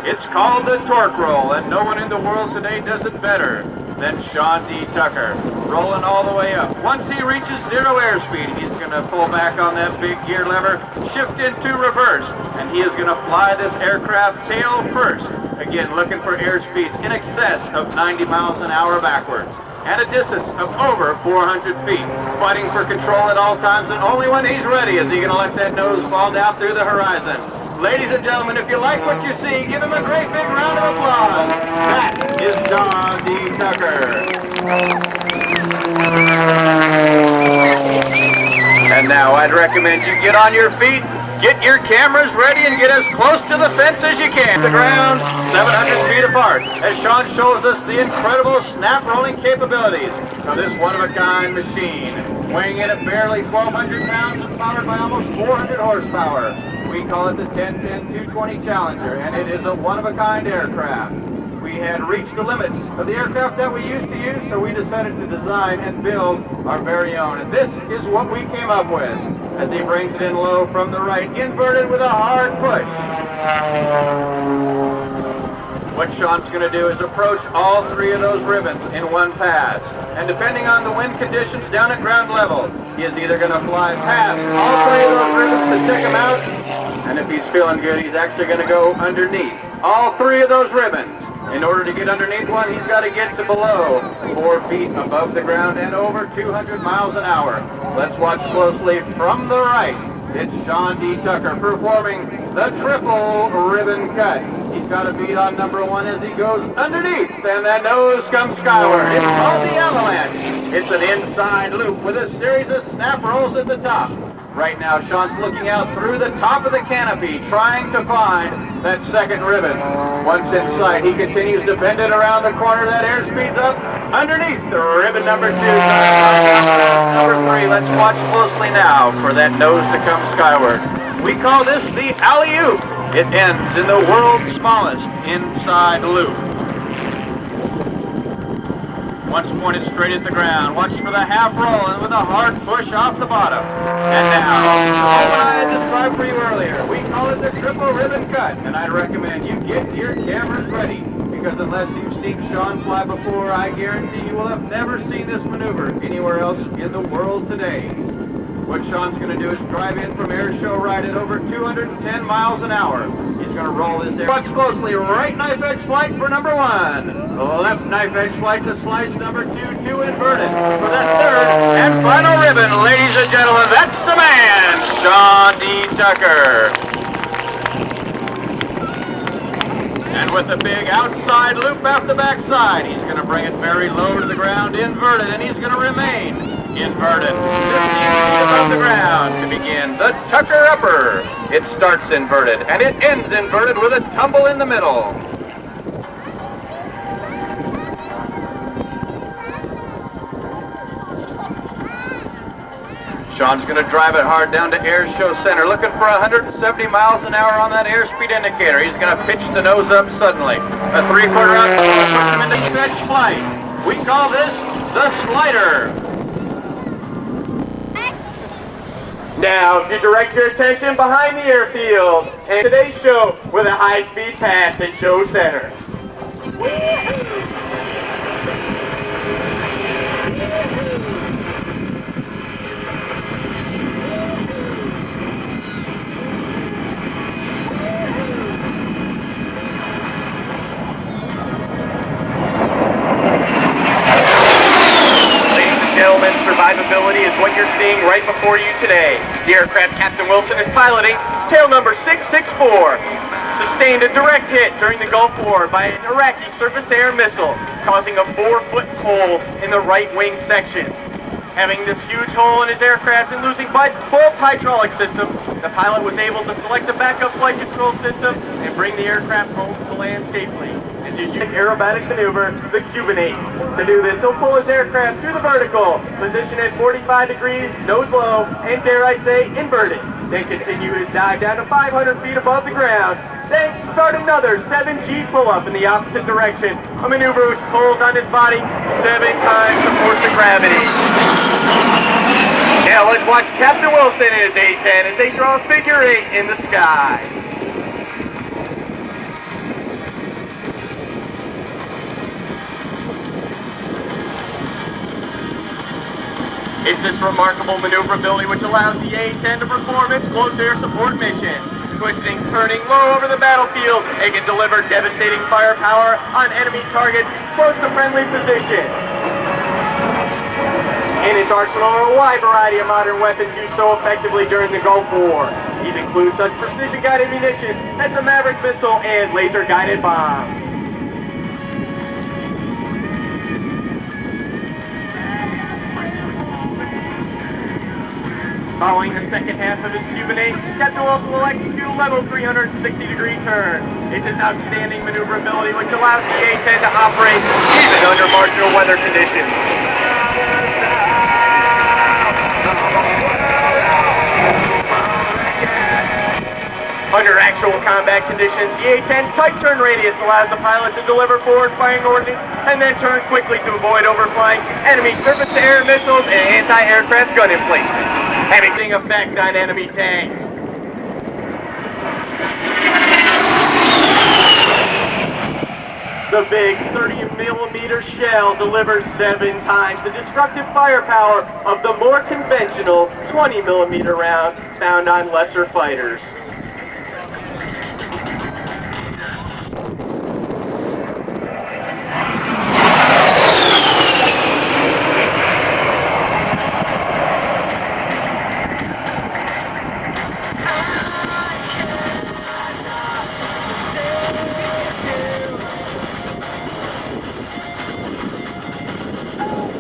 Speaker 7: It's called the torque roll, and no one in the world today does it better than Sean D. Tucker. Rolling all the way up. Once he reaches zero airspeed, he's going to pull back on that big gear lever, shift into reverse, and he is going to fly this aircraft tail first. Again, looking for airspeeds in excess of 90 miles an hour backwards, and a distance of over 400 feet. Fighting for control at all times, and only when he's ready is he going to let that nose fall down through the horizon. Ladies and gentlemen, if you like what you see, give him a great big round of applause. That is Sean D. Tucker. And now I'd recommend you get on your feet, get your cameras ready, and get as close to the fence as you can. The ground, 700 feet apart, as Sean shows us the incredible snap rolling capabilities of this one-of-a-kind machine. Weighing in at barely 1,200 pounds and powered by almost 400 horsepower. We call it the 10-10-220 Challenger, and it is a one-of-a-kind aircraft. We had reached the limits of the aircraft that we used to use, so we decided to design and build our very own. And this is what we came up with, as he brings it in low from the right, inverted with a hard push. What Sean's going to do is approach all three of those ribbons in one pass. And depending on the wind conditions down at ground level, he is either going to fly past all three of those ribbons to check him out, and if he's feeling good, he's actually going to go underneath all three of those ribbons. In order to get underneath one, he's got to get to below 4 feet above the ground and over 200 miles an hour. Let's watch closely from the right. It's Sean D. Tucker performing the triple ribbon cut. He's got a beat on number one as he goes underneath, and that nose comes skyward. It's called the avalanche. It's an inside loop with a series of snap rolls at the top. Right now, Sean's looking out through the top of the canopy, trying to find that second ribbon. Once in sight, he continues to bend it around the corner. That airspeed's up underneath the ribbon number two. Number three, let's watch closely now for that nose to come skyward. We call this the alley-oop. It ends in the world's smallest inside loop. Once pointed straight at the ground, watch for the half roll and with a hard push off the bottom. And now, what I had described for you earlier, we call it the triple ribbon cut, and I'd recommend you get your cameras ready, because unless you've seen Sean fly before, I guarantee you will have never seen this maneuver anywhere else in the world today. What Sean's going to do is drive in from air show right at over 210 miles an hour. He's going to roll this air. Watch closely. Right knife edge flight for number one. Left knife edge flight to slice number two inverted. For that third and final ribbon, ladies and gentlemen, that's the man, Sean D. Tucker. And with the big outside loop off the backside, he's going to bring it very low to the ground, inverted, and he's going to remain inverted, 15 feet above the ground to begin the Tucker upper. It starts inverted and it ends inverted with a tumble in the middle. Sean's going to drive it hard down to Air Show Center, looking for 170 miles an hour on that airspeed indicator. He's going to pitch the nose up suddenly. A 3/4 out will push him into stretch flight. We call this the slider.
Speaker 4: Now, if you direct your attention behind the airfield, and today's show with a high-speed pass at Show Center.
Speaker 7: you're seeing right before you today. The aircraft Captain Wilson is piloting, tail number 664, sustained a direct hit during the Gulf War by an Iraqi surface-to-air missile, causing a 4-foot hole in the right wing section. Having this huge hole in his aircraft and losing both hydraulic systems, the pilot was able to select a backup flight control system and bring the aircraft home to land safely. And to use aerobatic maneuver, the Cubanate. To do this, he'll pull his aircraft through the vertical, position at 45 degrees, nose low, and dare I say, inverted. Then continue his dive down to 500 feet above the ground. Then start another 7G pull-up in the opposite direction, a maneuver which pulls on his body 7 times the force of gravity. Now let's watch Captain Wilson and his A-10 as they draw a figure 8 in the sky. It's this remarkable maneuverability which allows the A-10 to perform its close air support mission. Twisting, turning low over the battlefield, it can deliver devastating firepower on enemy targets close to friendly positions. In its arsenal are a wide variety of modern weapons used so effectively during the Gulf War. These include such precision-guided munitions as the Maverick missile and laser-guided bombs. Following the second half of his Cubanate, Captain Wilson will execute a level 360-degree turn. It's his outstanding maneuverability which allows the A-10 to operate even under marginal weather conditions. Under actual combat conditions, the A-10's tight turn radius allows the pilot to deliver forward-firing ordnance and then turn quickly to avoid overflying enemy surface-to-air missiles and anti-aircraft gun emplacements, having effect on enemy tanks. The big 30mm shell delivers 7 times the destructive firepower of the more conventional 20mm round found on lesser fighters.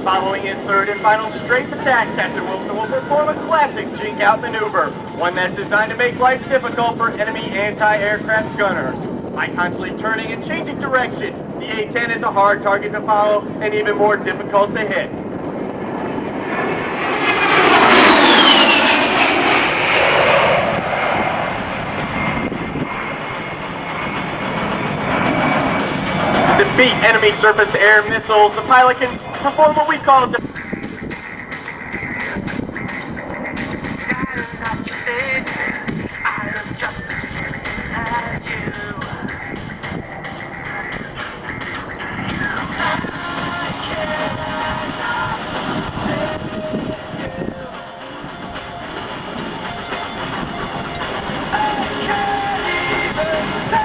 Speaker 7: Following his third and final strength attack, Captain Wilson will perform a classic jink-out maneuver, one that's designed to make life difficult for enemy anti-aircraft gunners. By constantly turning and changing direction, the A-10 is a hard target to follow and even more difficult to hit. To defeat enemy surface-to-air missiles, the pilot can perform what we call the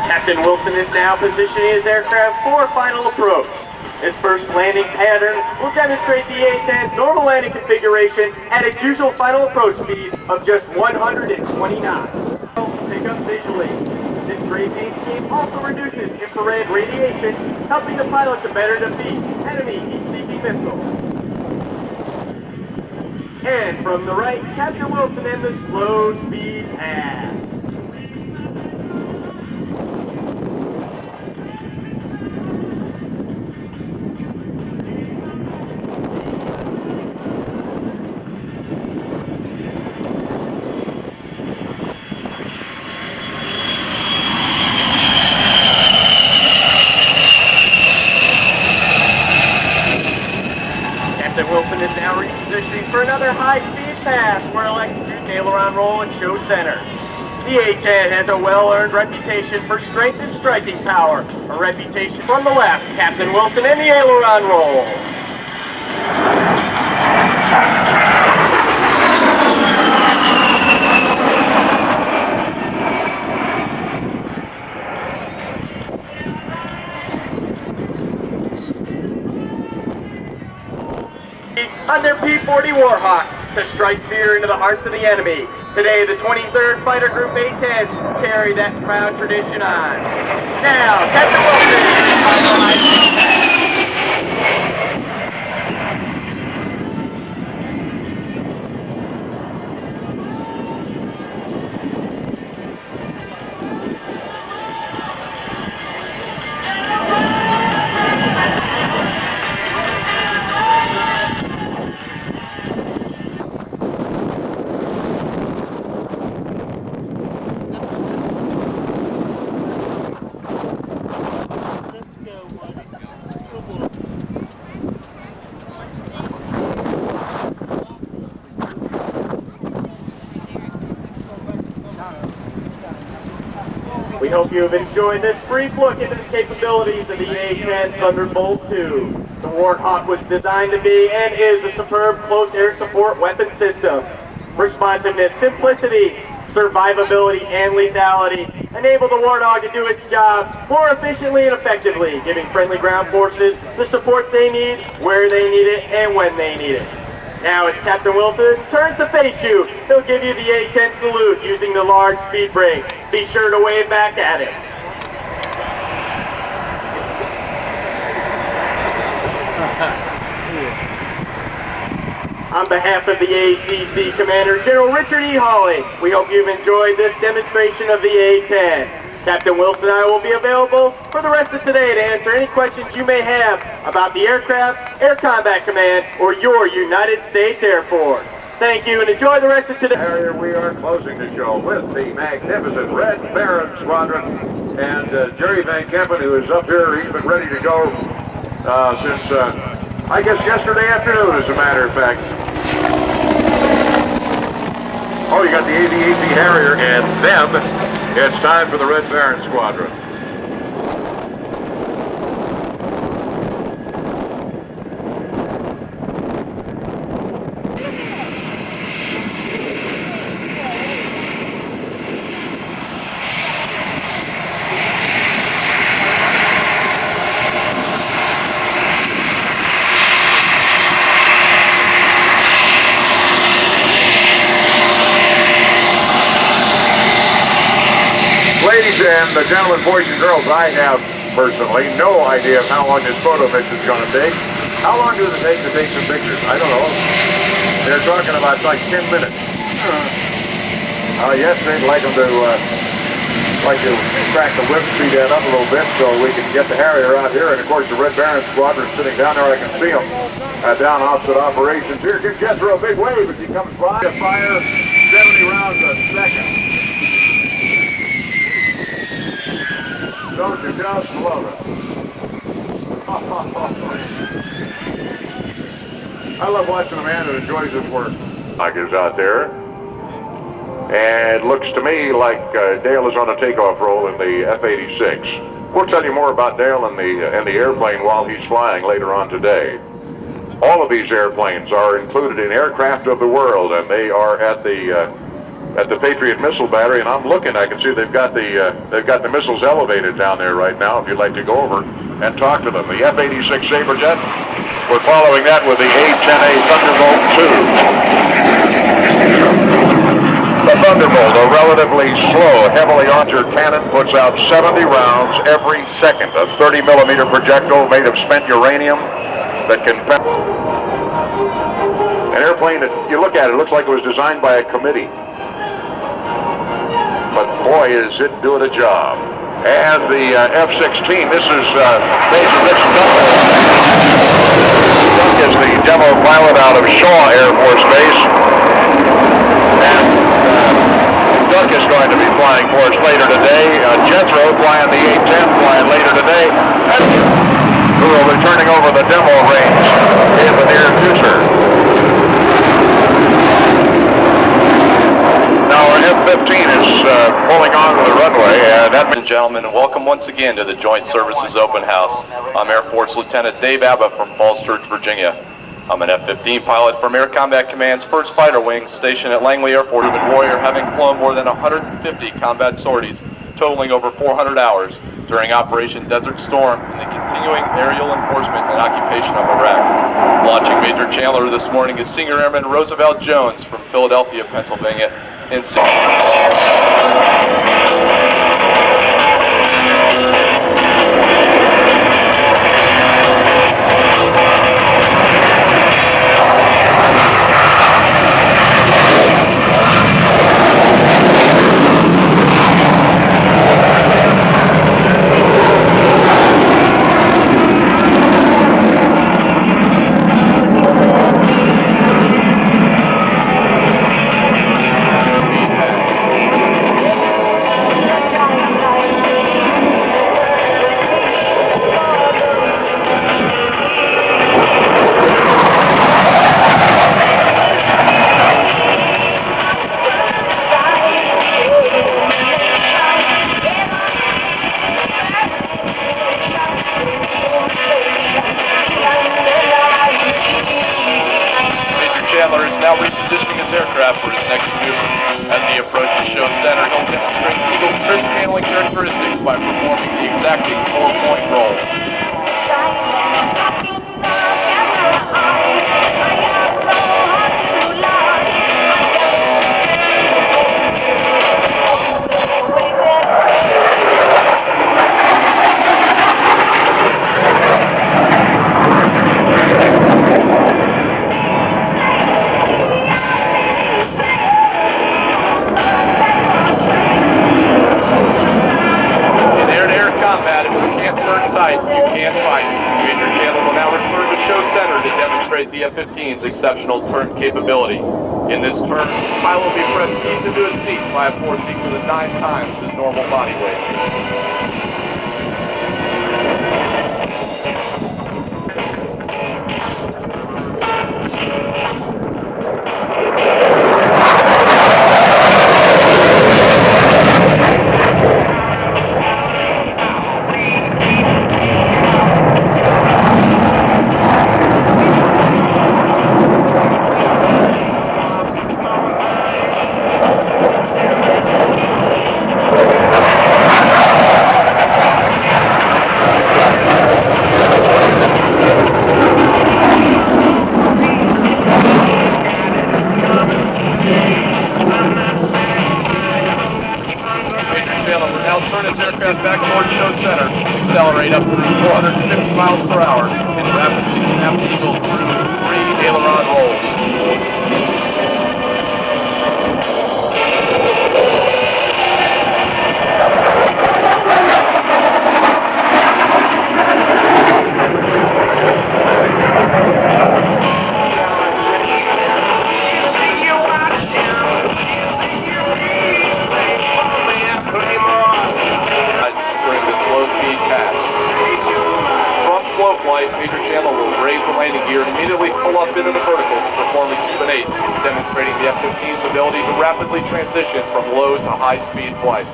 Speaker 7: Captain Wilson is now positioning his aircraft for final approach. His first landing pattern will demonstrate the A-10's normal landing configuration at its usual final approach speed of just 120 knots. Pick up visually. This gray paint scheme also reduces infrared radiation, helping the pilot to better defeat enemy heat-seeking missiles. And from the right, Captain Wilson and the slow-speed pass. Captain Wilson is now repositioning for another high-speed pass where he'll execute an aileron roll and show center. The A-10 has a well-earned reputation for strength and striking power. A reputation from the left, Captain Wilson and the aileron roll. On their P-40 Warhawks,
Speaker 8: to strike fear into the hearts of the enemy. Today, the 23rd Fighter Group A-10s carry that proud tradition on. Now, Captain Wilson, we hope you have enjoyed this brief look into the capabilities of the A-10 Thunderbolt II. The Warthog was designed to be and is a superb close air support weapon system. Responsiveness, simplicity, survivability, and lethality enable the Warthog to do its job more efficiently and effectively, giving friendly ground forces the support they need, where they need it, and when they need it. Now as Captain Wilson turns to face you, he'll give you the A-10 salute using the large speed brake. Be sure to wave back at him. On behalf of the ACC Commander, General Richard E. Hawley, we hope you've enjoyed this demonstration of the A-10. Captain Wilson and I will be available for the rest of today to answer any questions you may have about the aircraft, Air Combat Command, or your United States Air Force. Thank you and enjoy the rest of today.
Speaker 1: Harrier, we are closing the show with the magnificent Red Baron Squadron and Jerry Van Kempen, who is up here. He's been ready to go since, I guess, yesterday afternoon, as a matter of fact. Oh, you got the AV-AC Harrier and them. It's time for the Red Baron Squadron. Ladies and gentlemen, boys and girls, I have personally no idea of how long this photo mix is going to take. How long does it take to take some pictures? I don't know. They're talking about like 10 minutes. Yes, they'd like them to crack the whip speed end up a little bit so we can get the Harrier out here. And of course, the Red Baron Squadron sitting down there. I can see them down opposite operations. Here, give Jethro a big wave as he comes by. To fire 70 rounds a second. Don't you just love it? I love watching a man that enjoys his work. Mike is out there. And it looks to me like Dale is on a takeoff roll in the F-86. We'll tell you more about Dale and the airplane while he's flying later on today. All of these airplanes are included in Aircraft of the World, and they are at the Patriot Missile Battery, and I'm looking. I can see they've got the missiles elevated down there right now. If you'd like to go over and talk to them, the F-86 Saberjet. We're following that with the A-10A Thunderbolt II. The Thunderbolt, a relatively slow, heavily armored cannon, puts out 70 rounds every second. A 30-millimeter projectile made of spent uranium that can. An airplane that you look at, it looks like it was designed by a committee. But boy, is it doing a job. And the F-16, this is Major Rich Duck is the demo pilot out of Shaw Air Force Base. And Duck is going to be flying for us later today. Jethro flying the A-10 flying later today. And who will be turning over the demo range in the near future. Now our F-15 is pulling on to the runway, and that.
Speaker 9: Ladies and gentlemen, welcome once again to the Joint Services Open House. I'm Air Force Lieutenant Dave Abba from Falls Church, Virginia. I'm an F-15 pilot from Air Combat Command's 1st Fighter Wing, stationed at Langley Air Force. Warrior, having flown more than 150 combat sorties, totaling over 400 hours, during Operation Desert Storm in the continuing aerial enforcement and occupation of Iraq. Launching Major Chandler this morning is Senior Airman Roosevelt Jones from Philadelphia, Pennsylvania, in Chandler is now repositioning his aircraft for his next maneuver. As he approaches show center, he'll demonstrate Eagle's crisp handling characteristics by performing the exacting 4-point roll. The F-15's exceptional turn capability. In this turn, the pilot will be pressed deep into his seat by a force equal to 9 times his normal body weight. Back towards show center, accelerate up through 450 miles per hour, and rapidly snap Eagle through 3 aileron rolls. Major Chandler will raise the landing gear and immediately pull up into the vertical to perform a Cuban 8, demonstrating the F-15's ability to rapidly transition from low to high-speed flight.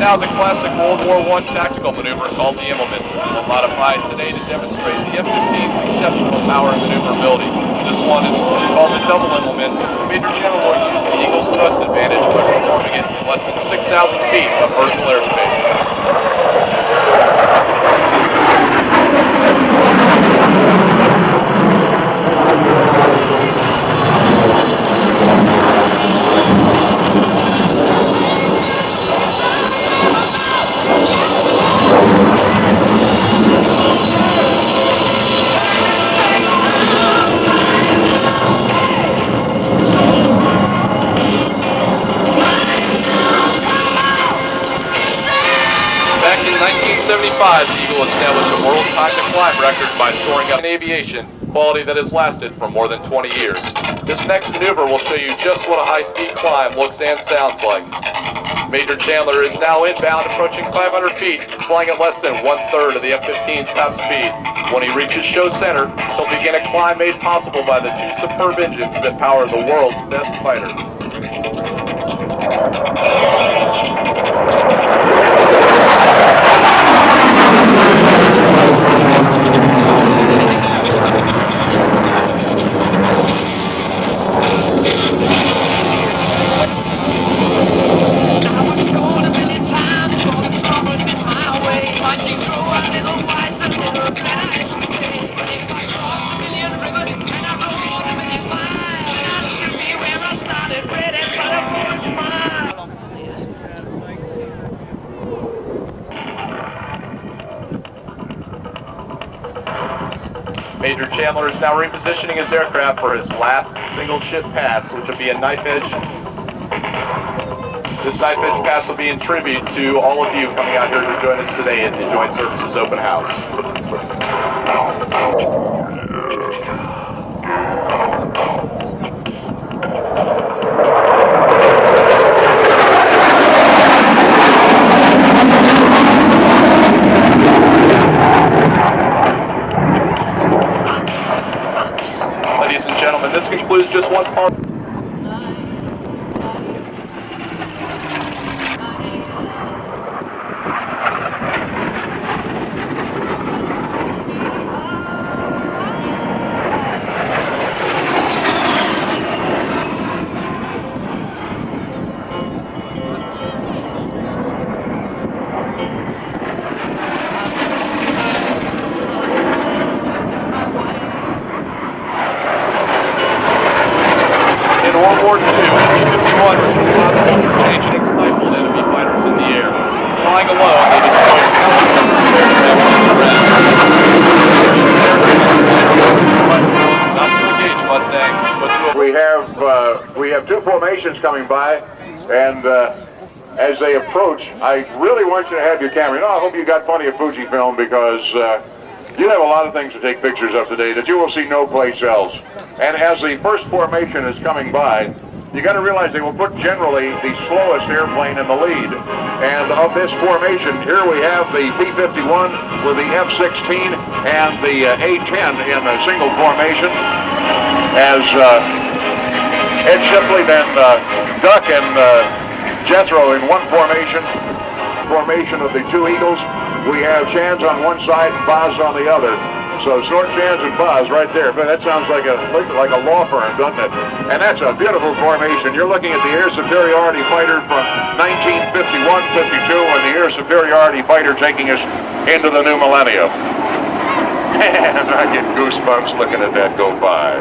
Speaker 9: Now the classic World War I tactical maneuver called the Immelman. We'll modify today to demonstrate the F-15's exceptional power and maneuverability. This one is called the double Immelman commercial airspace. Back in 1975, the Eagle established a world time to climb record by soaring up in aviation, quality that has lasted for more than 20 years. This next maneuver will show you just what a high-speed climb looks and sounds like. Major Chandler is now inbound, approaching 500 feet, flying at less than one-third of the F-15's top speed. When he reaches show center, he'll begin a climb made possible by the two superb engines that power the world's best fighter. Major Chandler is now repositioning his aircraft for his last single ship pass, which will be a knife edge. This knife edge pass will be in tribute to all of you coming out here to join us today at the Joint Services Open House. Ladies and gentlemen, this concludes just one part. In World War II, B-51 was responsible for changing and stifled enemy fighters in the air. Flying alone, they destroyed countless numbers of aircraft on the ground. Not to engage Mustangs, but to
Speaker 1: We have two formations coming by, and as they approach, I really want you to have your camera. You know, I hope you got plenty of Fujifilm because you have a lot of things to take pictures of today that you will see no place else. And as the first formation is coming by, you got to realize they will put generally the slowest airplane in the lead. And of this formation, here we have the B-51 with the F-16 and the A-10 in a single formation. As Ed Shipley, then Duck and Jethro in one formation. Formation of the two Eagles. We have Chans on one side and Boz on the other. So Snort, Chans, and Boz right there. But that sounds like a law firm, doesn't it? And that's a beautiful formation. You're looking at the air superiority fighter from 1951-52, and the air superiority fighter taking us into the new millennium. And I get goosebumps looking at that go by.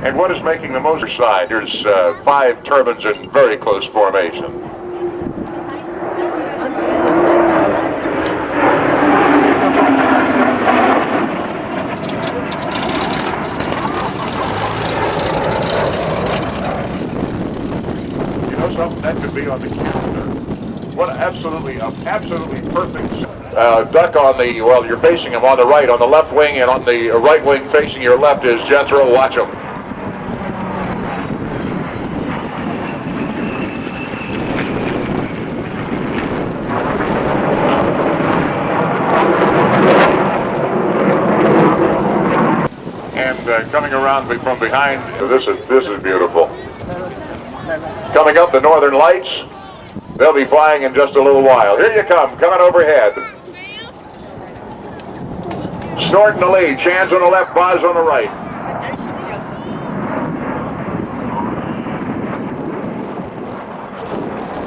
Speaker 1: And what is making the most side? There's 5 turbines in very close formation. You know something? That could be on the calendar. What absolutely perfect. Duck on the, well, you're facing him on the right, on the left wing, and on the right wing facing your left is Jethro. Watch him. And coming around from behind. This is beautiful. Coming up, the Northern Lights. They'll be flying in just a little while. Here you come, coming overhead. Snort in the lead, Chan's on the left, Boz on the right.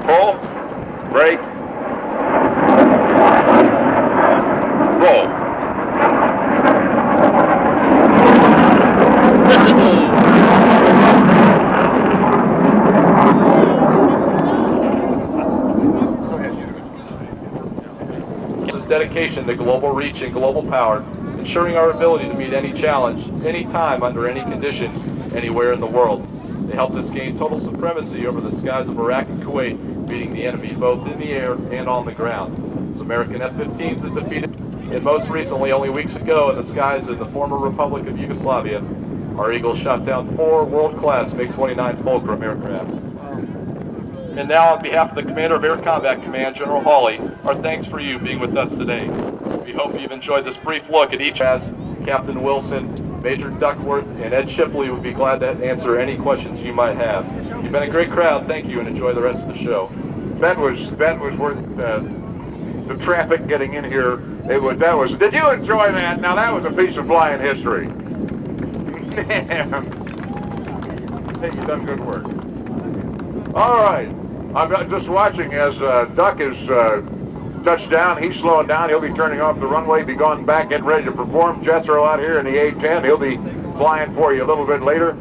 Speaker 1: Pull, brake, roll.
Speaker 9: His dedication to global reach and global power, ensuring our ability to meet any challenge, anytime, under any conditions, anywhere in the world. They helped us gain total supremacy over the skies of Iraq and Kuwait, beating the enemy both in the air and on the ground. Those American F-15s that defeated, and most recently, only weeks ago, in the skies of the former Republic of Yugoslavia, our Eagles shot down 4 world-class MiG-29 Fulcrum aircraft. And now, on behalf of the Commander of Air Combat Command, General Hawley, our thanks for you being with us today. We hope you've enjoyed this brief look at each as Captain Wilson, Major Duckworth, and Ed Shipley would be glad to answer any questions you might have. You've been a great crowd. Thank you, and enjoy the rest of the show.
Speaker 1: That was worth the traffic getting in here. Did you enjoy that? Now that was a piece of flying history. Man, I think you've done good work. All right, I'm just watching as Duck is touched down. He's slowing down. He'll be turning off the runway, be going back, getting ready to perform. Jethro out here in the A-10. He'll be flying for you a little bit later.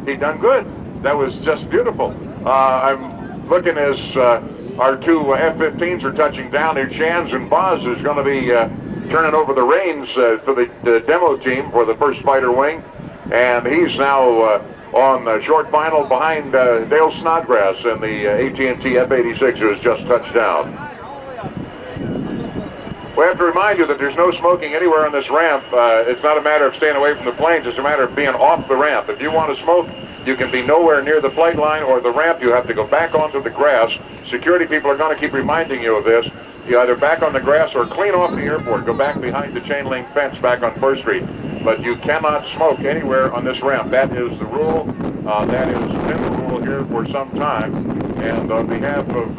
Speaker 1: He done good. That was just beautiful. I'm looking as our 2 F-15s are touching down here. Chans and Boz is going to be turning over the reins for the demo team for the first fighter wing, and he's now on the short final behind Dale Snodgrass and the AT&T F-86 who has just touched down. We have to remind you that there's no smoking anywhere on this ramp. It's not a matter of staying away from the planes, it's a matter of being off the ramp. If you want to smoke, you can be nowhere near the flight line or the ramp. You have to go back onto the grass. Security people are going to keep reminding you of this. You either back on the grass or clean off the airport. Go back behind the chain link fence back on 1st Street. But you cannot smoke anywhere on this ramp. That is the rule. That has been the rule here for some time. And on behalf of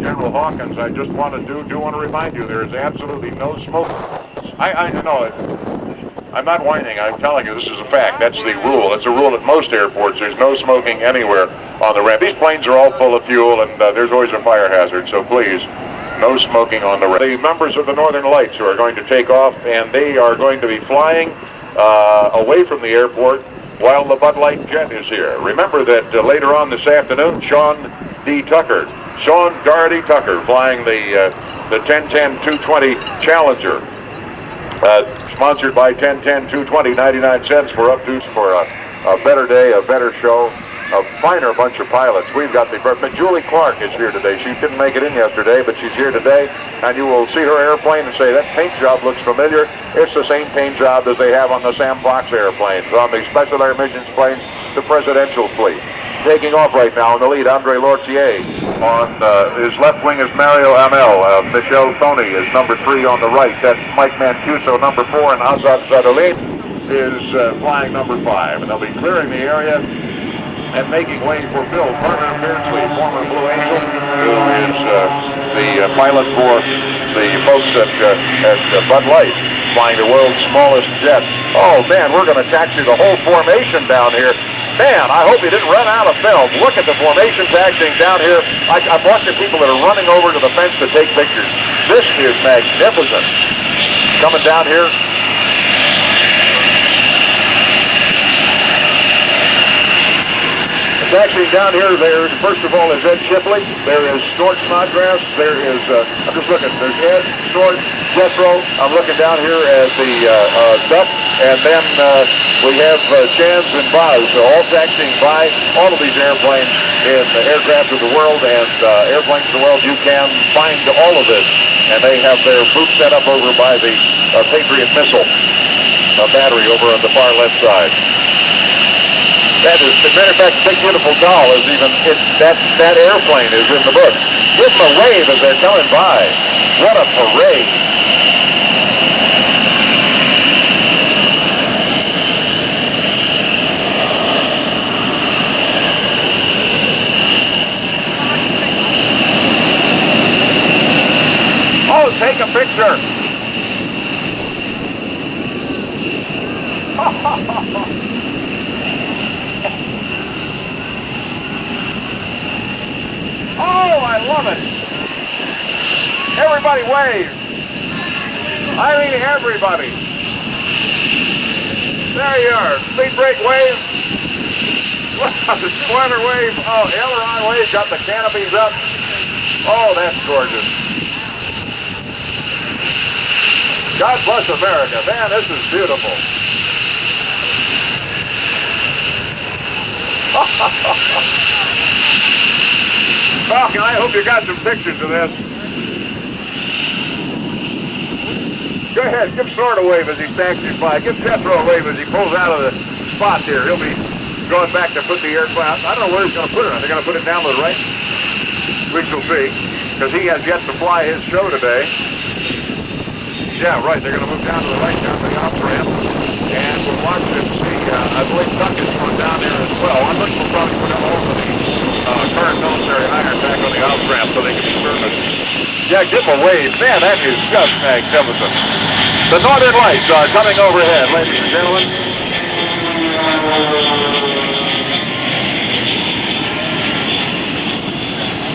Speaker 1: General Hawkins, I just want to remind you there is absolutely no smoke. I know it. I'm not whining. I'm telling you this is a fact. That's the rule. It's a rule at most airports. There's no smoking anywhere on the ramp. These planes are all full of fuel, and there's always a fire hazard. So please, no smoking on the ramp. The members of the Northern Lights who are going to take off, and they are going to be flying away from the airport while the Bud Light jet is here. Remember that later on this afternoon, Sean Doherty Tucker, flying the 1010-220 Challenger, sponsored by 1010-220, 99 cents for a better day, a better show, a finer bunch of pilots. We've got Julie Clark is here today. She didn't make it in yesterday, but she's here today, and you will see her airplane and say, that paint job looks familiar. It's the same paint job as they have on the Sam Fox airplanes, on the Special Air Missions planes, the presidential fleet. Taking off right now in the lead, Andre Lortier. On his left wing is Mario Amel. Michel Thony is number 3 on the right. That's Mike Mancuso, number 4, and Azad Zadolin is flying number 5. And they'll be clearing the area and making way for Bill Beardsley, former Blue Angel, who is the pilot for the folks at Bud Light, flying the world's smallest jet. Oh man, we're going to taxi the whole formation down here. Man, I hope you didn't run out of film. Look at the formation taxiing down here. I'm watching people that are running over to the fence to take pictures. This is magnificent. Coming down here. Taxiing down here, there, first of all, is Ed Shipley. There is Snort Snodgrass. There is, I'm just looking, there's Ed, Snort, Jethro. I'm looking down here at the Duck. And then we have Chans and Boz, all taxiing by all of these airplanes in the aircraft of the world and airplanes of the world. You can find all of this. And they have their booth set up over by the Patriot missile battery over on the far left side. That is, as a matter of fact, Big Beautiful Doll is even, that airplane is in the book. Give them a wave as they're coming by. What a parade. a picture. Oh, I love it. Everybody wave. I mean everybody. There you are. Speed brake wave. The spoiler wave. Oh, aileron wave. Got the canopies up. Oh, that's gorgeous. God bless America. Man, this is beautiful. Falcon, I hope you got some pictures of this. Go ahead, give Sword a wave as he taxis by. Give Jethro a wave as he pulls out of the spot here. He'll be going back to put the aircraft. I don't know where he's going to put it. Are they going to put it down to the right? We shall see, because he has yet to fly his show today. Yeah, right. They're going to move down to the right, down to the ops ramp. And we'll watch and see. I believe Duck is going down there as well. I'm looking for probably put all of the current military hires back on the ops ramp so they can be serviced. Yeah, give them a wave. Man, that is just magnificent. The Northern Lights are coming overhead, ladies and gentlemen.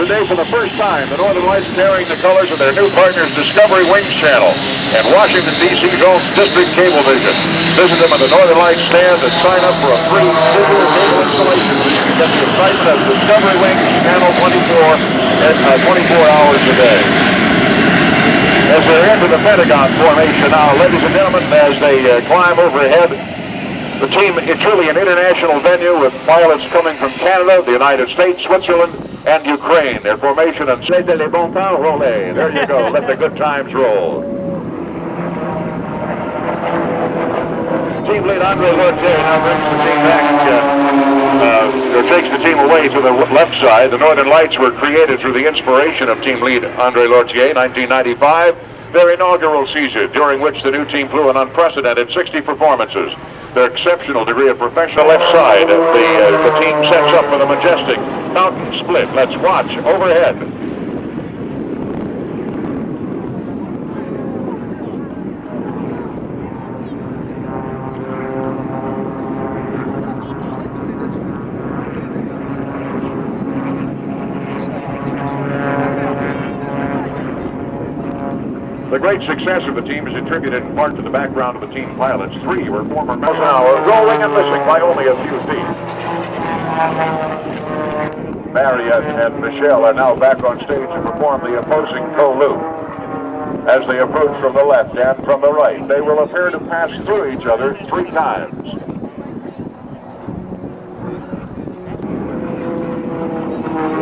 Speaker 1: Today, for the first time, the Northern Lights carrying the colors of their new partners, Discovery Wings Channel and Washington, D.C. Zone's District Cablevision. Visit them at the Northern Lights stand and sign up for a free digital cable installation so you can get the excitement of Discovery Wings Channel 24 hours a day. As they're into the Pentagon formation now, ladies and gentlemen, as they climb overhead, the team is truly an international venue with pilots coming from Canada, the United States, Switzerland, and Ukraine. Their formation and say les bon temps roller. There you go. Let the good times roll. Team lead Andre Lortier now brings the team back, or takes the team away to the left side. The Northern Lights were created through the inspiration of team lead Andre Lortier, 1995, their inaugural season, during which the new team flew an unprecedented 60 performances. Their exceptional degree of professional left side. The team sets up for the majestic mountain split. Let's watch overhead. The great success of the team is attributed in part to the background of the team pilots. 3 were former miles an hour, rolling and missing by only a few feet. Mariette and Michelle are now back on stage to perform the opposing co-loop. As they approach from the left and from the right, they will appear to pass through each other 3 times.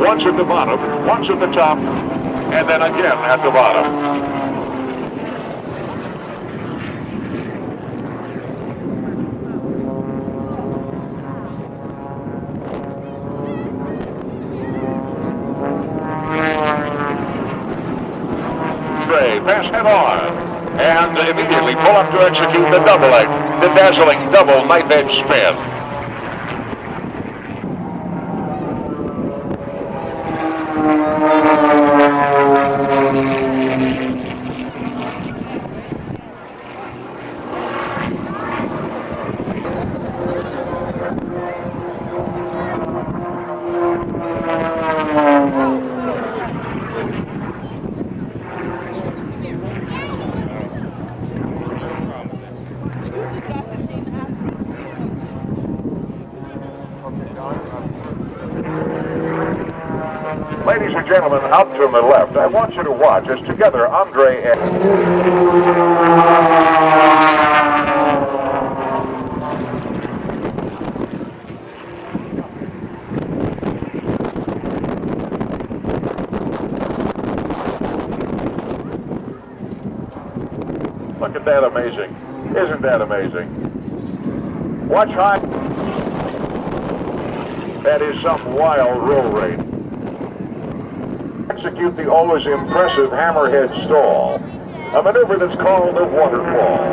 Speaker 1: Once at the bottom, once at the top, and then again at the bottom. Pass head on, and immediately pull up to execute the the dazzling double knife edge spin. Ladies and gentlemen, out to the left, I want you to watch as together Andre and... Look at that amazing. Isn't that amazing? Watch high. That is some wild roll rate. Execute the always impressive hammerhead stall, a maneuver that's called a waterfall.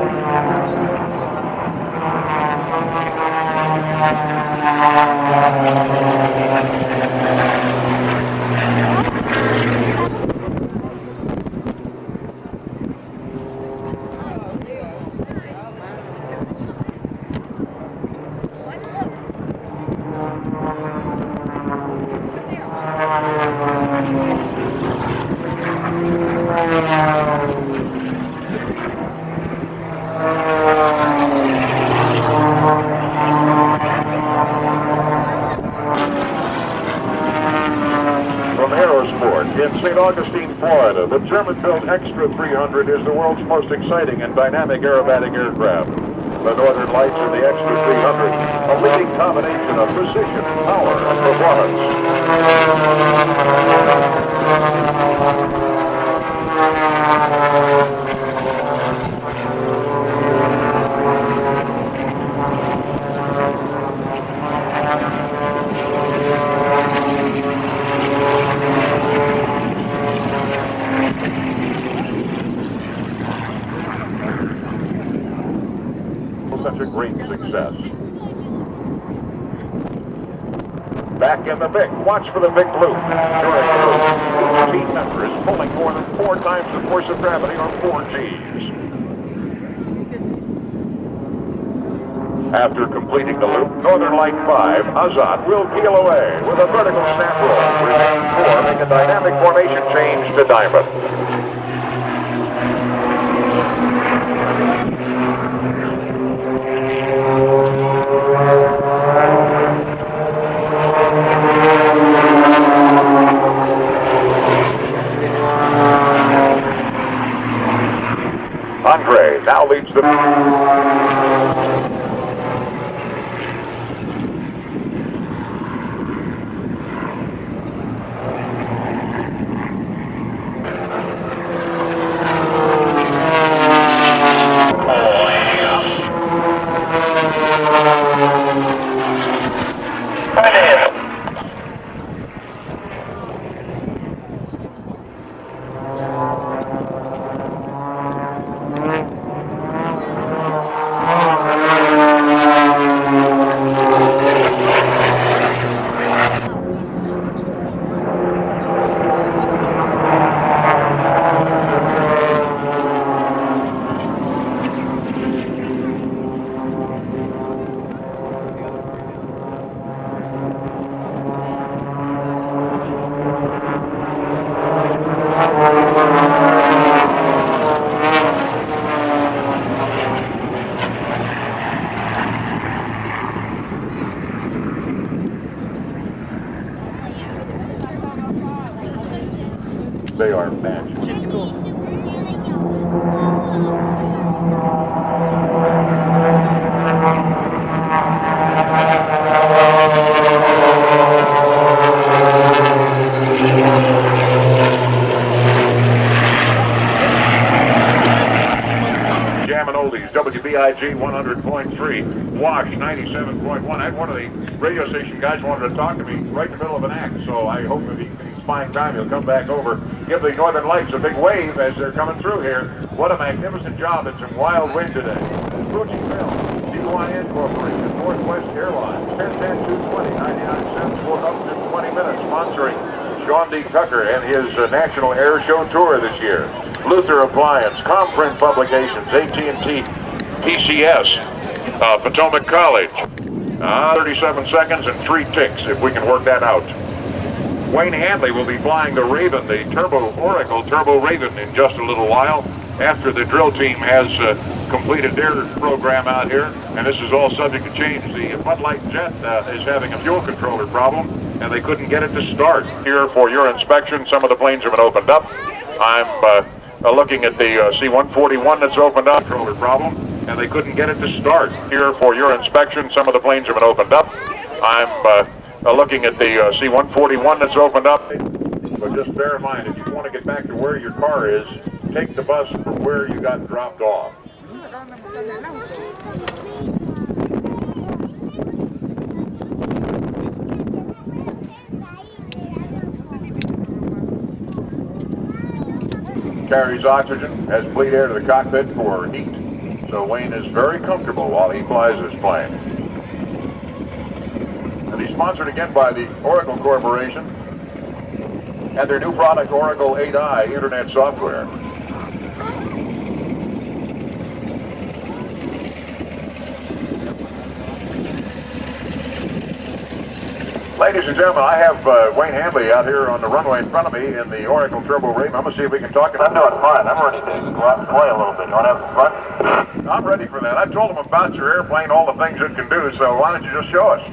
Speaker 1: St. Augustine, Florida, the German-built Extra 300 is the world's most exciting and dynamic aerobatic aircraft. The Northern Lights of the Extra 300, a leading combination of precision, power, and performance. Such a great success. Back in the Vic. Watch for the Vic loop. During the loop, each team member is pulling more than 4 times the force of gravity on 4 Gs. After completing the loop, Northern Light 5, Azad, will peel away with a vertical snap roll. Remaining 4 make a dynamic formation change to Diamond. Andre now leads the... They are matched.
Speaker 3: Shit's cool.
Speaker 1: Jammin' Oldies, WBIG 100.3, Wash 97.1. I had one of the radio station guys wanted to talk to me right in the middle of an act, so I hope if he's fine time he'll come back over. Give the Northern Lights a big wave as they're coming through here. What a magnificent job. It's some wild wind today. Approaching film, DYN Corporation, Northwest Airlines, 10-10-220, 99 cents for up to 20 minutes, sponsoring Sean D. Tucker and his National Air Show Tour this year. Luther Appliance, Comprint Publications, AT&T, PCS, Potomac College. 37 seconds and 3 ticks if we can work that out. Wayne Handley will be flying the Raven, the Oracle Turbo Raven, in just a little while after the drill team has completed their program out here, and this is all subject to change. The Bud Light Jet is having a fuel controller problem, and they couldn't get it to start. Here for your inspection, some of the planes have been opened up. I'm looking at the C-141 that's opened up, controller problem, and they couldn't get it to start. Here for your inspection, some of the planes have been opened up. I'm looking at the C-141 that's opened up. But just bear in mind, if you want to get back to where your car is, take the bus from where you got dropped off. Carries oxygen, has bleed air to the cockpit for heat. So Wayne is very comfortable while he flies this plane. And he's sponsored again by the Oracle Corporation and their new product, Oracle 8i Internet Software. Ladies and gentlemen, I have Wayne Handley out here on the runway in front of me in the Oracle Turbo Raven. I'm going to see if we can talk. I'm doing fine. I'm ready to go out and play a little bit. You want to have some fun? I'm ready for that. I told him about your airplane, all the things it can do, so why don't you just show us?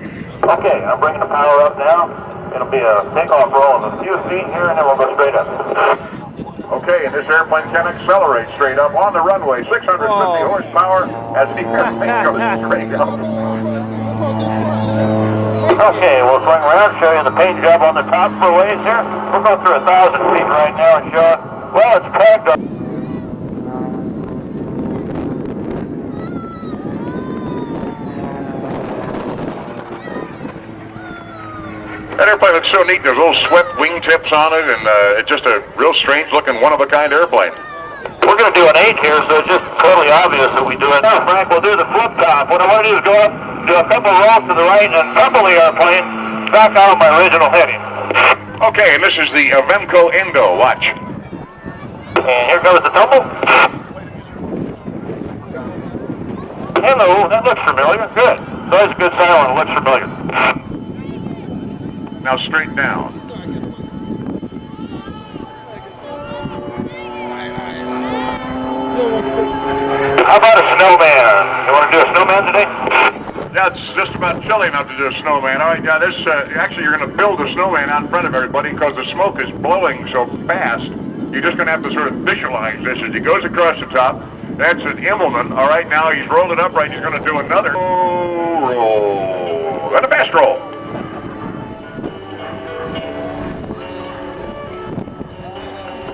Speaker 1: Okay, I'm bringing the power up now. It'll be a takeoff roll of a few feet here, and then we'll go straight up. Okay, and this airplane can accelerate straight up on the runway. 650 horsepower as the airplane goes straight up. Okay, we'll swing around, show you the paint job on the top for ways here. We'll go through 1,000 feet right now and show it. Well, it's packed up. That airplane looks so neat. There's little swept wingtips on it, and it's just a real strange-looking, one-of-a-kind airplane. We're going to do an 8 here, so it's just totally obvious that we do it. Now, Frank, we'll do the flip top. What I want to do is go up, do a couple rolls to the right, and tumble the airplane back out of my original heading. Okay, and this is the Avemco Indo. Watch. And here goes the tumble. Hello, that looks familiar. Good. So that's a good sign when it looks familiar. Now straight down. How about a snowman? You want to do a snowman today? Yeah, it's just about chilly enough to do a snowman. All right, yeah, this, actually you're going to build a snowman out in front of everybody because the smoke is blowing so fast. You're just going to have to sort of visualize this as he goes across the top. That's an Immelman. All right, now he's rolled it upright. He's going to do another roll. And a fast roll.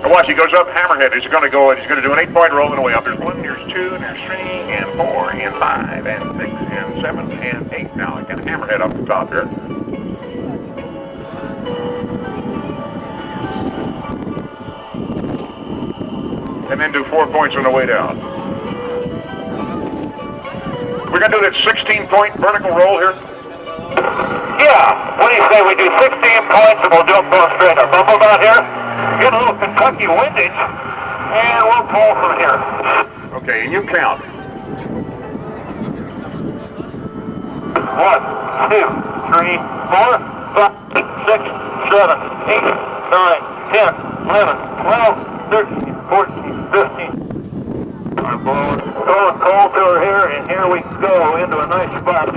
Speaker 1: And watch, he goes up hammerhead. He's going to do an 8-point roll and way up. There's 1, there's 2, there's 3, and 4, and 5, and 6, and 7, and 8. Now I got a hammerhead up the top here. And then do 4 points on the way down. We're going to do that 16-point vertical roll here. Yeah, what do you say we do 16 points and we'll do them both straight up. Bump about here. Get a little Kentucky windage, and we'll pull from here. Okay, and you count. 1, 2, 3, 4, 5, 6, 7, 8, 9, 10, 11, 12, 13, 14, 15. I'm blowing cold through here, and here we go into a nice spot.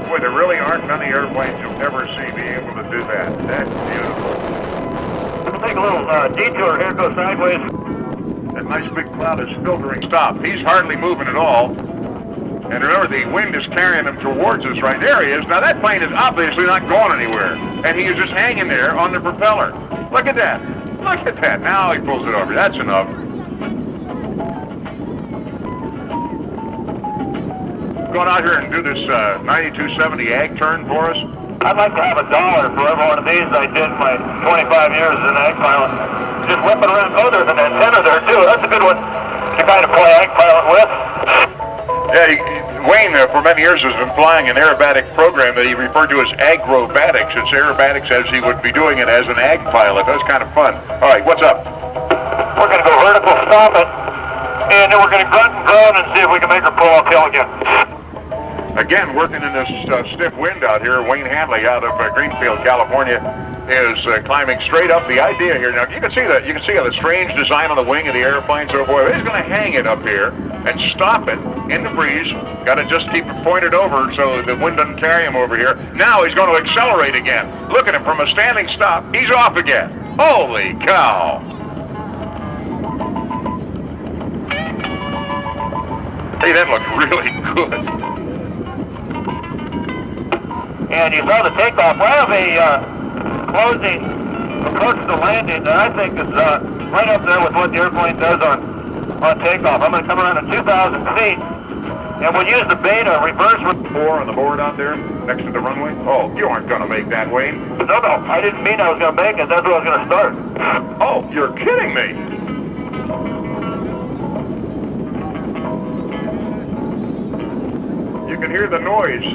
Speaker 1: Boy, there really aren't many airplanes you'll ever see be able to do that. That's beautiful. We'll take a little detour here, go sideways. That nice big cloud is filtering. Stop. He's hardly moving at all. And remember, the wind is carrying him towards us. Right there he is. Now that plane is obviously not going anywhere. And he is just hanging there on the propeller. Look at that. Look at that. Now he pulls it over. That's enough. Going out here and do this 9270 ag turn for us? I'd like to have $1 for every one of these I did in my 25 years as an ag pilot. Just whipping around. Oh, there's an antenna there too. That's a good one to kind of play ag pilot with. Yeah, Wayne for many years has been flying an aerobatic program that he referred to as agrobatics. It's aerobatics as he would be doing it as an ag pilot. That was kind of fun. All right, what's up? We're going to go vertical, stop it, and then we're going to grunt and groan and see if we can make her pull uphill again. Again, working in this stiff wind out here, Wayne Hanley out of Greenfield, California, is climbing straight up. The idea here, now you can see that. You can see how the strange design on the wing of the airplane. So boy, he's going to hang it up here and stop it in the breeze. Got to just keep it pointed over so the wind doesn't carry him over here. Now he's going to accelerate again. Look at him from a standing stop. He's off again. Holy cow! Hey, that looked really good. And you saw the takeoff. We have a closing approach to landing that I think is right up there with what the airplane does on takeoff. I'm going to come around at 2,000 feet, and we'll use the beta reverse. 4 on the board out there next to the runway. Oh, you aren't going to make that, Wayne. No, I didn't mean I was going to make it. That's where I was going to start. Oh, you're kidding me. You can hear the noise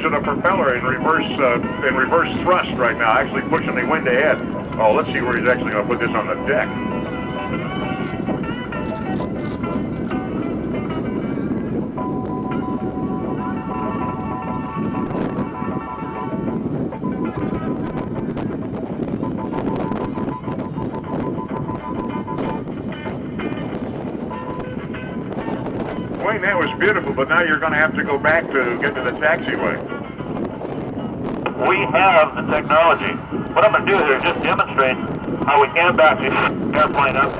Speaker 1: of the propeller in reverse thrust right now, actually pushing the wind ahead. Oh, let's see where he's actually going to put this on the deck. Wayne, that was beautiful, but now you're going to have to go back to get to the taxiway.
Speaker 10: We have the technology. What I'm going to do here is just demonstrate how we can back the airplane up.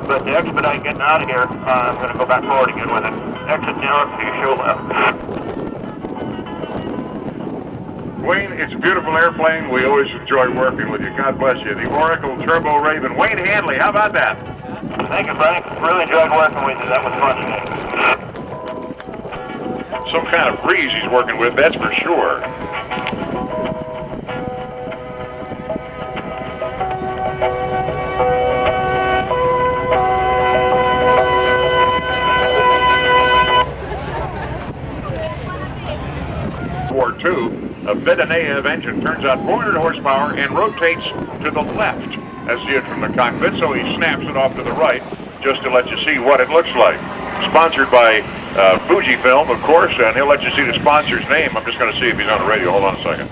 Speaker 10: But to expedite getting out of here, I'm going to go back forward again with it. Exit north, you show left.
Speaker 1: Wayne, it's a beautiful airplane. We always enjoy working with you. God bless you. The Oracle Turbo Raven. Wayne Handley, how about that?
Speaker 10: Thank you, Frank. Really enjoyed working with you. That was fun today.
Speaker 1: Some kind of breeze he's working with, that's for sure. War II, a Vedaneev engine turns out 400 horsepower and rotates to the left as viewed from the cockpit, so he snaps it off to the right just to let you see what it looks like. Sponsored by Fujifilm, of course, and he'll let you see the sponsor's name. I'm just going to see if he's on the radio. Hold on a second.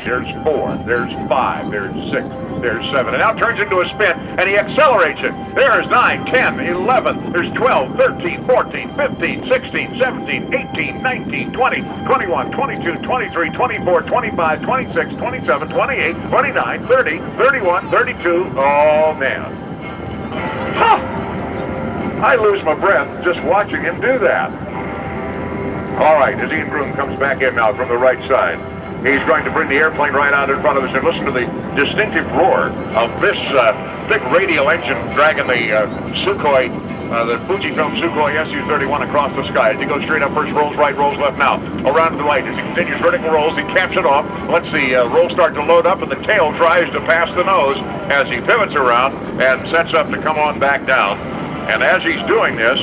Speaker 1: There's 4, there's 5, there's 6, there's 7. And now turns into a spin, and he accelerates it. There's 9, 10, 11, there's 12, 13, 14, 15, 16, 17, 18, 19, 20, 21, 22, 23, 24, 25, 26, 27, 28, 29, 30, 31, 32. Oh, man. Huh! I lose my breath just watching him do that. All right, as Ian Groom comes back in now from the right side, he's going to bring the airplane right out in front of us, and listen to the distinctive roar of this big radial engine dragging the Sukhoi, the Fujifilm Sukhoi Su-31 across the sky. As he goes straight up, first rolls right, rolls left now. Around to the right, as he continues vertical rolls, he caps it off, lets the roll start to load up, and the tail tries to pass the nose as he pivots around and sets up to come on back down. And as he's doing this,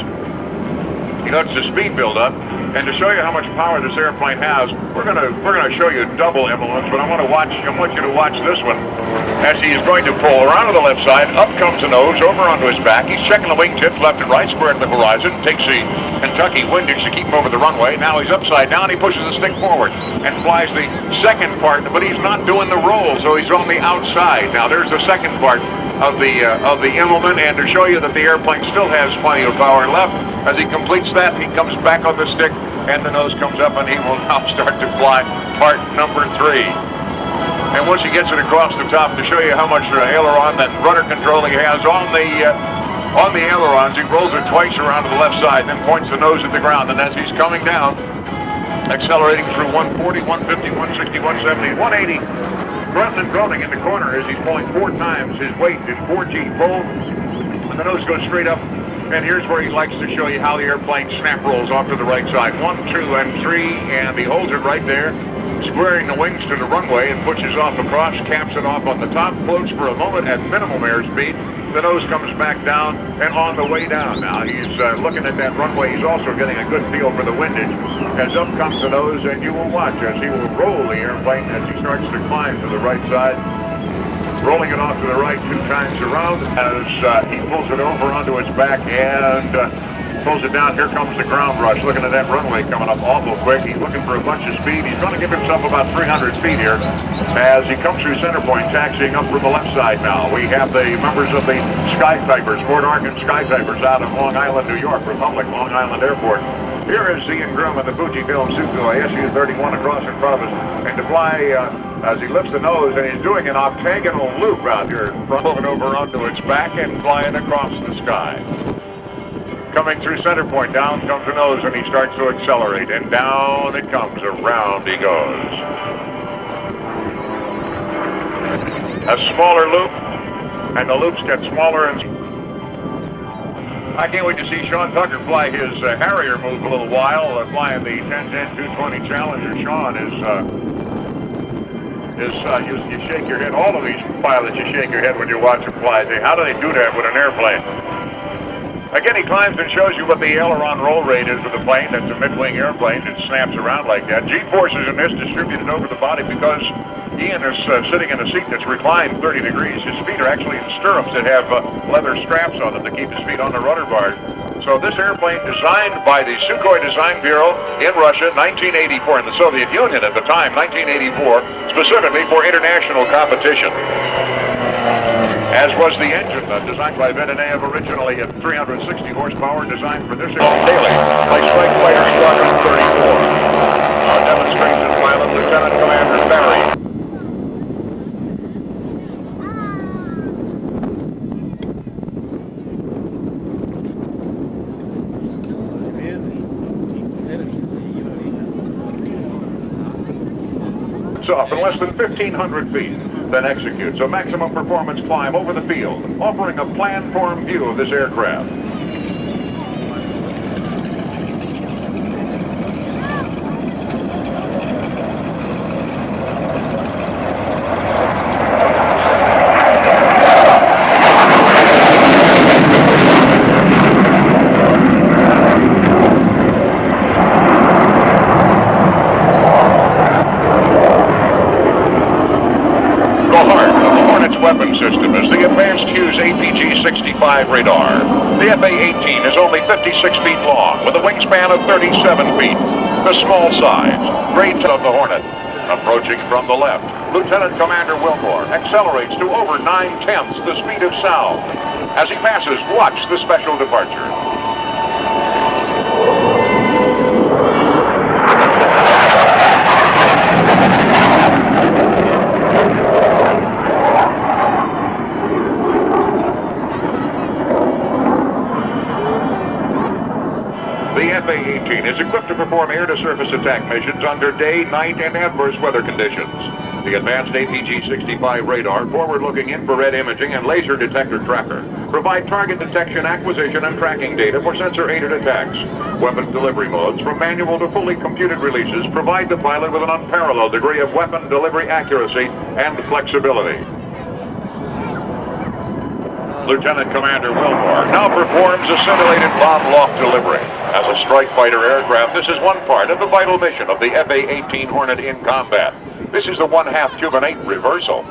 Speaker 1: he lets the speed build up. And to show you how much power this airplane has, we're gonna show you double emoluments, but I want you to watch this one as he is going to pull around to the left side. Up comes the nose, over onto his back. He's checking the wingtips left and right, square to the horizon. Takes the Kentucky windage to keep him over the runway. Now he's upside down. He pushes the stick forward and flies the second part, but he's not doing the roll, so he's on the outside. Now there's the second part of the emolment, and to show you that the airplane still has plenty of power left, as he completes that, he comes back on the stick, and the nose comes up, and he will now start to fly part number 3. And once he gets it across the top, to show you how much aileron and rudder control he has on the ailerons, he rolls it twice around to the left side, then points the nose at the ground, and as he's coming down, accelerating through 140, 150, 160, 170, 180, grunting and groaning in the corner as he's pulling 4 times his weight in 4G full, and the nose goes straight up. And here's where he likes to show you how the airplane snap rolls off to the right side. 1, 2, and 3, and he holds it right there, squaring the wings to the runway and pushes off across, caps it off on the top, floats for a moment at minimum airspeed. The nose comes back down, and on the way down now, he's looking at that runway. He's also getting a good feel for the windage. As up comes the nose, and you will watch as he will roll the airplane as he starts to climb to the right side, rolling it off to the right 2 times around as he pulls it over onto its back and pulls it down. Here comes the ground rush. Looking at that runway coming up awful quick. He's looking for a bunch of speed. He's going to give himself about 300 feet here as he comes through center point, taxiing up from the left side now. We have the members of the Sky Typers, Fort Arkin Sky Typers out of Long Island, New York, Republic, Long Island Airport. Here is Ian Groom and the Fujifilm Sukhoi Su-31 across in front of us, and to fly as he lifts the nose, and he's doing an octagonal loop out here in front, moving over onto its back and flying across the sky. Coming through center point, down comes the nose, and he starts to accelerate, and down it comes, around he goes. A smaller loop, and the loops get smaller and I can't wait to see Sean Tucker fly his Harrier move a little while, flying the 10-10-220 Challenger. Sean you shake your head. All of these pilots, you shake your head when you watch them fly. Say, how do they do that with an airplane? Again, he climbs and shows you what the aileron roll rate is with the plane. That's a mid-wing airplane that snaps around like that. G-forces in this distributed over the body because Ian is sitting in a seat that's reclined 30 degrees. His feet are actually in stirrups that have leather straps on them to keep his feet on the rudder bars. So this airplane, designed by the Sukhoi Design Bureau in Russia, 1984, in the Soviet Union at the time, 1984, specifically for international competition. As was the engine designed by Venonave originally at 360 horsepower, designed for this daily by Strike Fighter Squadron 34. Our demonstration pilot, Lieutenant Commander Barry. Off in less than 1,500 feet, then executes a maximum performance climb over the field, offering a plan-form view of this aircraft. Weapon system is the advanced Hughes APG-65 radar. The FA-18 is only 56 feet long with a wingspan of 37 feet. The small size, great of the Hornet. Approaching from the left, Lieutenant Commander Wilmore accelerates to over 9/10 the speed of sound. As he passes, watch the special departure. The FA-18 is equipped to perform air-to-surface attack missions under day, night, and adverse weather conditions. The advanced APG-65 radar, forward-looking infrared imaging, and laser detector tracker provide target detection, acquisition, and tracking data for sensor-aided attacks. Weapon delivery modes, from manual to fully computed releases, provide the pilot with an unparalleled degree of weapon delivery accuracy and flexibility. Lieutenant Commander Wilmore now performs a simulated bomb loft delivery. As a strike fighter aircraft, this is one part of the vital mission of the FA-18 Hornet in combat. This is the 1/2 Cuban 8 reversal.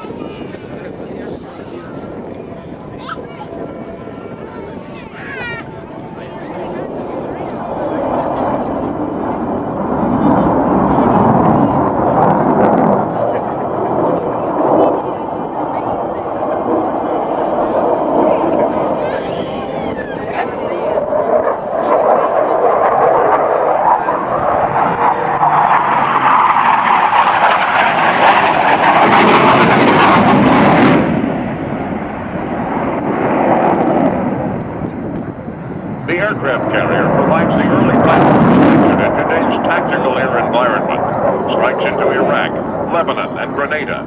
Speaker 1: The aircraft carrier provides the early platform selection in today's tactical air environment. Strikes into Iraq, Lebanon, and Grenada.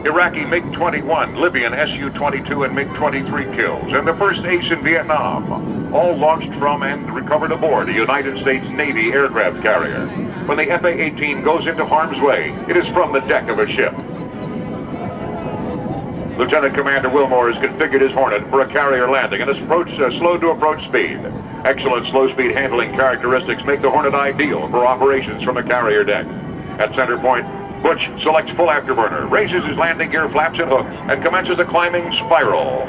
Speaker 1: Iraqi MiG-21, Libyan Su-22, and MiG-23 kills, and the first ace in Vietnam, all launched from and recovered aboard a United States Navy aircraft carrier. When the FA-18 goes into harm's way, it is from the deck of a ship. Lieutenant Commander Wilmore has configured his Hornet for a carrier landing and is slow to approach speed. Excellent slow-speed handling characteristics make the Hornet ideal for operations from a carrier deck. At center point, Butch selects full afterburner, raises his landing gear flaps and hooks, and commences a climbing spiral.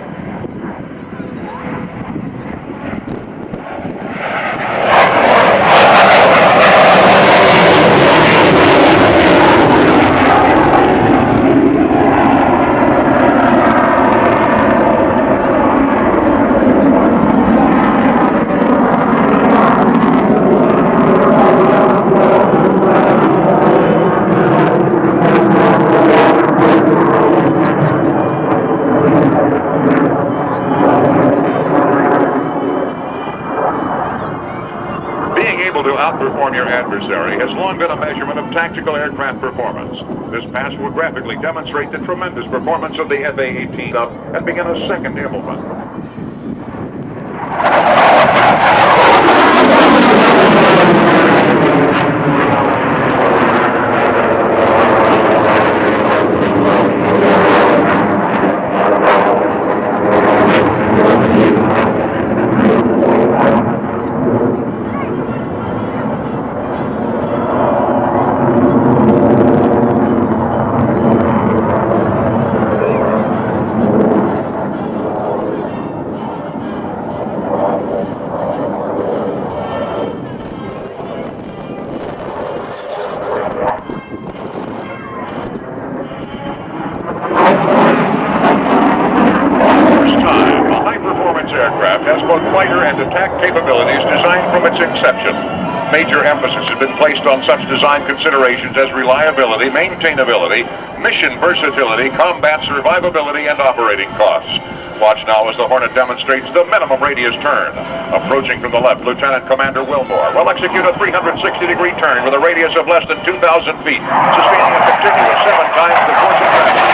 Speaker 1: Outperform your adversary has long been a measurement of tactical aircraft performance. This pass will graphically demonstrate the tremendous performance of the FA-18 up and begin a second implement. Major emphasis has been placed on such design considerations as reliability, maintainability, mission versatility, combat survivability, and operating costs. Watch now as the Hornet demonstrates the minimum radius turn. Approaching from the left, Lieutenant Commander Wilmore will execute a 360-degree turn with a radius of less than 2,000 feet, sustaining a continuous 7 times the force of gravity.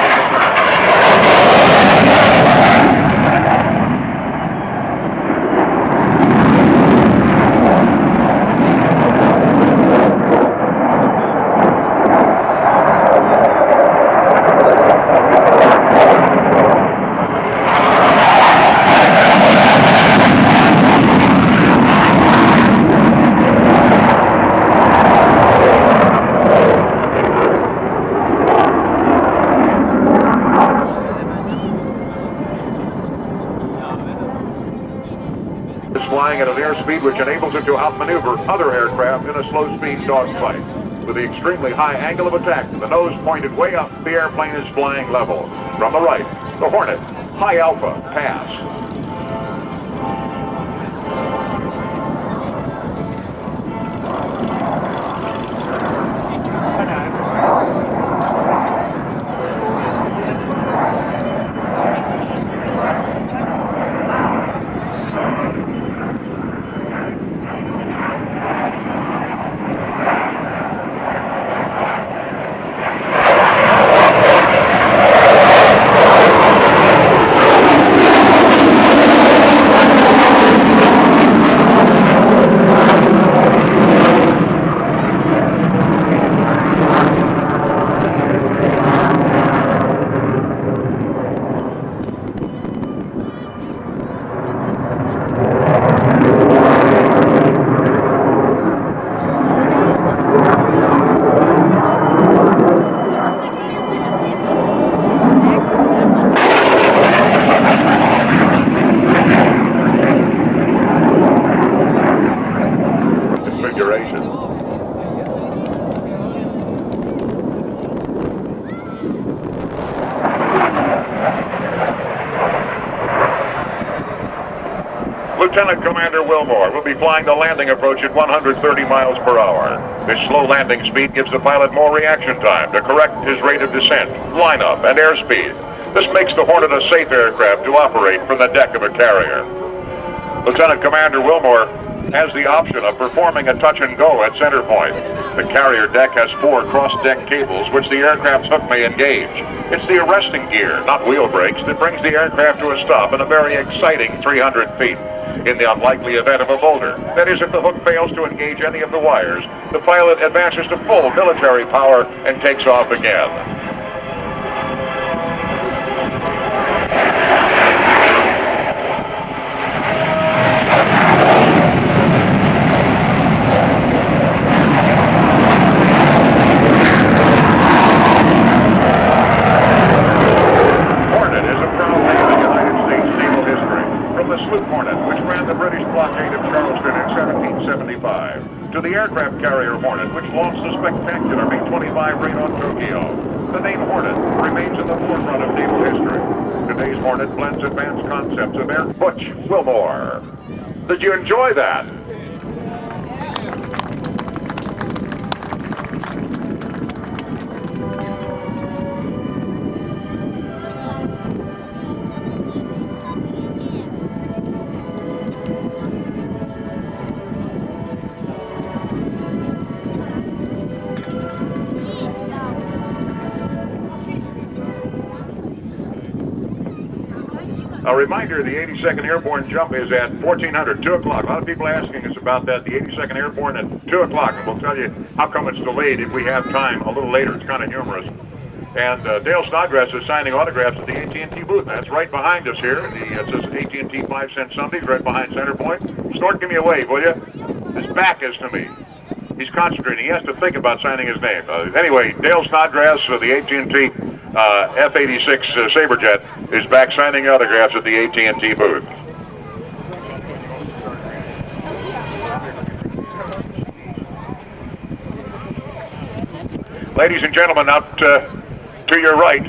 Speaker 1: Flying at an airspeed which enables it to outmaneuver other aircraft in a slow-speed dogfight. With the extremely high angle of attack, the nose pointed way up, the airplane is flying level. From the right, the Hornet, high alpha, pass. Lieutenant Commander Wilmore will be flying the landing approach at 130 miles per hour. This slow landing speed gives the pilot more reaction time to correct his rate of descent, lineup, and airspeed. This makes the Hornet a safe aircraft to operate from the deck of a carrier. Lieutenant Commander Wilmore has the option of performing a touch and go at center point. The carrier deck has 4 cross-deck cables which the aircraft's hook may engage. It's the arresting gear, not wheel brakes, that brings the aircraft to a stop in a very exciting 300 feet. In the unlikely event of a boulder, that is, if the hook fails to engage any of the wires, the pilot advances to full military power and takes off again. To the aircraft carrier Hornet, which launched the spectacular B-25 raid on Tokyo. The name Hornet remains at the forefront of naval history. Today's Hornet blends advanced concepts of air. Butch Wilmore. Did you enjoy that? A reminder, the 82nd Airborne jump is at 1400, 2 o'clock. A lot of people asking us about that. The 82nd Airborne at 2 o'clock, and we'll tell you how come it's delayed if we have time a little later. It's kind of humorous. And Dale Snodgrass is signing autographs at the AT&T booth. That's right behind us here. It says AT&T 5 Cent Sundays right behind center point. Snort, give me a wave, will you? His back is to me. He's concentrating. He has to think about signing his name. Anyway, Dale Snodgrass, the AT&T F-86 Saberjet, is back signing autographs at the AT&T booth. Ladies and gentlemen, out to your right,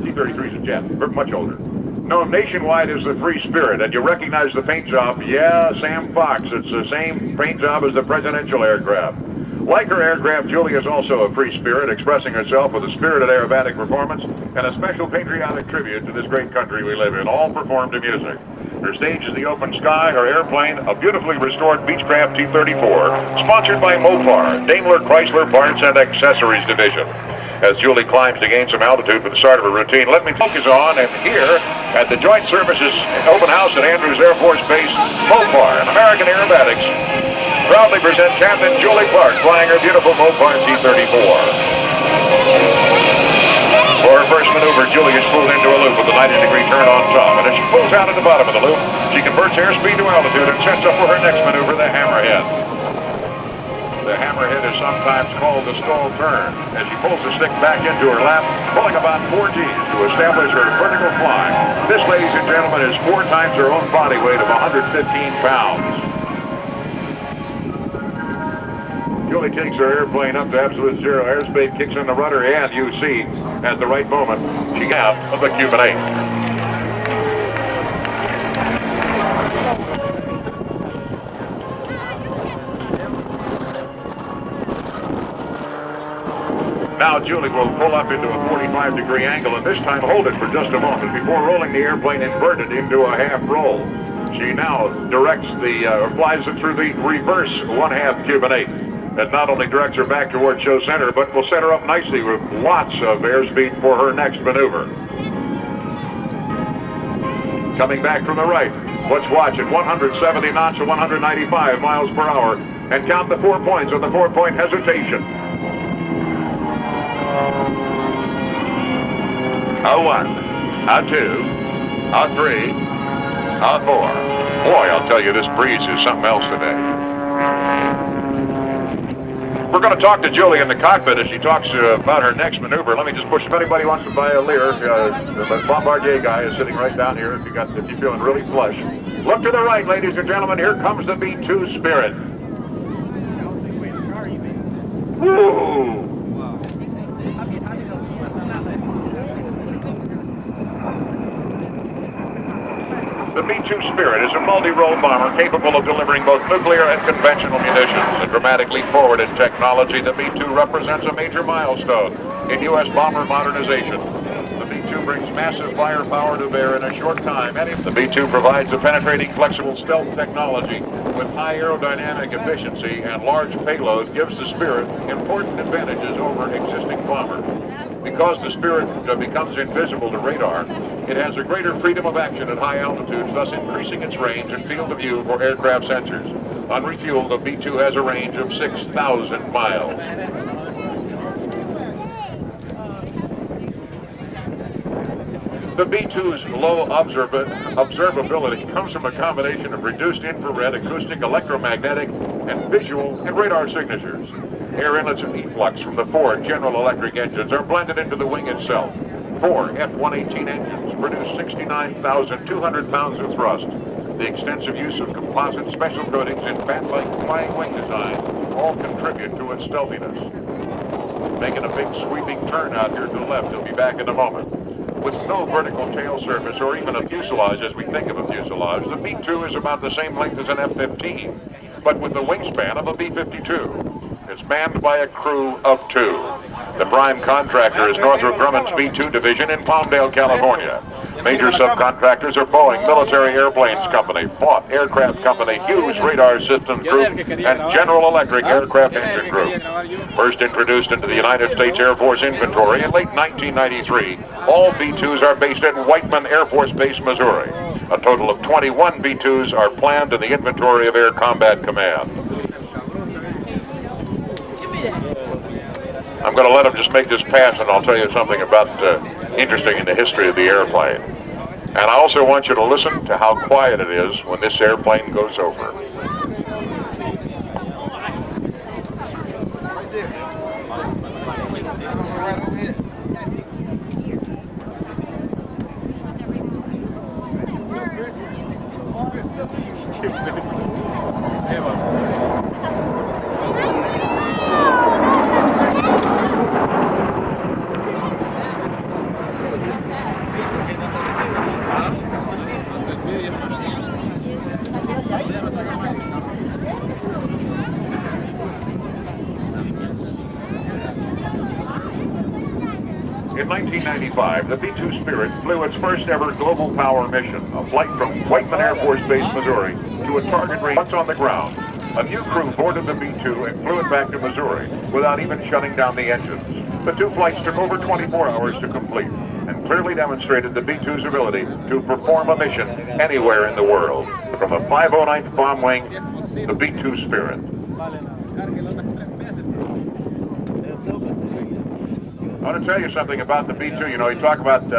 Speaker 1: T-33 is a jet, much older. Known nationwide as the Free Spirit, and you recognize the paint job. Yeah, Sam Fox. It's the same paint job as the presidential aircraft. Like her aircraft, Julie is also a free spirit, expressing herself with a spirited aerobatic performance and a special patriotic tribute to this great country we live in, all performed to music. Her stage is the open sky, her airplane, a beautifully restored Beechcraft T-34, sponsored by Mopar, Daimler Chrysler Parts and Accessories Division. As Julie climbs to gain some altitude for the start of her routine, let me focus on, and here at the Joint Services Open House at Andrews Air Force Base, Mopar and American Aerobatics proudly present Captain Julie Clark flying her beautiful Mopar T-34. For her first maneuver, Julie is pulled into a loop with a 90-degree turn on top, and as she pulls out at the bottom of the loop, she converts airspeed to altitude and sets up for her next maneuver, the hammerhead. The hammerhead is sometimes called the stall turn, as she pulls the stick back into her lap, pulling about 4 Gs to establish her vertical flying. This, ladies and gentlemen, is 4 times her own body weight of 115 pounds. Julie takes her airplane up to absolute zero. Airspeed kicks in the rudder, and you see, at the right moment, she got of the Cuban 8. Now Julie will pull up into a 45-degree angle, and this time hold it for just a moment before rolling the airplane inverted into a half roll. She now directs flies it through the reverse 1/2 Cuban 8. That not only directs her back toward show center, but will set her up nicely with lots of airspeed for her next maneuver. Coming back from the right, let's watch at 170 knots to 195 miles per hour, and count the 4 points on the 4-point hesitation. A 1, a 2, a 3, a 4. Boy, I'll tell you, this breeze is something else today. We're going to talk to Julie in the cockpit as she talks about her next maneuver. Let me just push. If anybody wants to buy a Lear, the Bombardier guy is sitting right down here. If you're feeling really flush, look to the right, ladies and gentlemen. Here comes the B-2 Spirit. Woo! The B-2 Spirit is a multi-role bomber capable of delivering both nuclear and conventional munitions. A dramatic leap forward in technology, the B-2 represents a major milestone in U.S. bomber modernization. The B-2 brings massive firepower to bear in a short time, and the B-2 provides a penetrating, flexible stealth technology with high aerodynamic efficiency and large payload, gives the Spirit important advantages over existing bombers. Because the Spirit becomes invisible to radar, it has a greater freedom of action at high altitudes, thus increasing its range and field of view for aircraft sensors. On refuel, the B-2 has a range of 6,000 miles. The B-2's low observability comes from a combination of reduced infrared, acoustic, electromagnetic, and visual and radar signatures. Air inlets and efflux from the 4 General Electric engines are blended into the wing itself. 4 F-118 engines produce 69,200 pounds of thrust. The extensive use of composite special coatings and bat-like flying wing design all contribute to its stealthiness. Making a big sweeping turn out here to the left. He'll be back in a moment. With no vertical tail surface or even a fuselage as we think of a fuselage, the B-2 is about the same length as an F-15, but with the wingspan of a B-52. It's manned by a crew of 2. The prime contractor is Northrop Grumman's B-2 division in Palmdale, California. Major subcontractors are Boeing Military Airplanes Company, Vought Aircraft Company, Hughes Radar Systems Group, and General Electric Aircraft Engine Group. First introduced into the United States Air Force inventory in late 1993, all B-2s are based at Whiteman Air Force Base, Missouri. A total of 21 B-2s are planned in the inventory of Air Combat Command. I'm going to let him just make this pass, and I'll tell you something about interesting in the history of the airplane. And I also want you to listen to how quiet it is when this airplane goes over. In 1995, the B-2 Spirit flew its first ever global power mission, a flight from Whiteman Air Force Base, Missouri, to a target range. Once on the ground, a new crew boarded the B-2 and flew it back to Missouri without even shutting down the engines. The two flights took over 24 hours to complete and clearly demonstrated the B-2's ability to perform a mission anywhere in the world. From the 509th Bomb Wing, the B-2 Spirit. I want to tell you something about the B-2. You know, you talk about,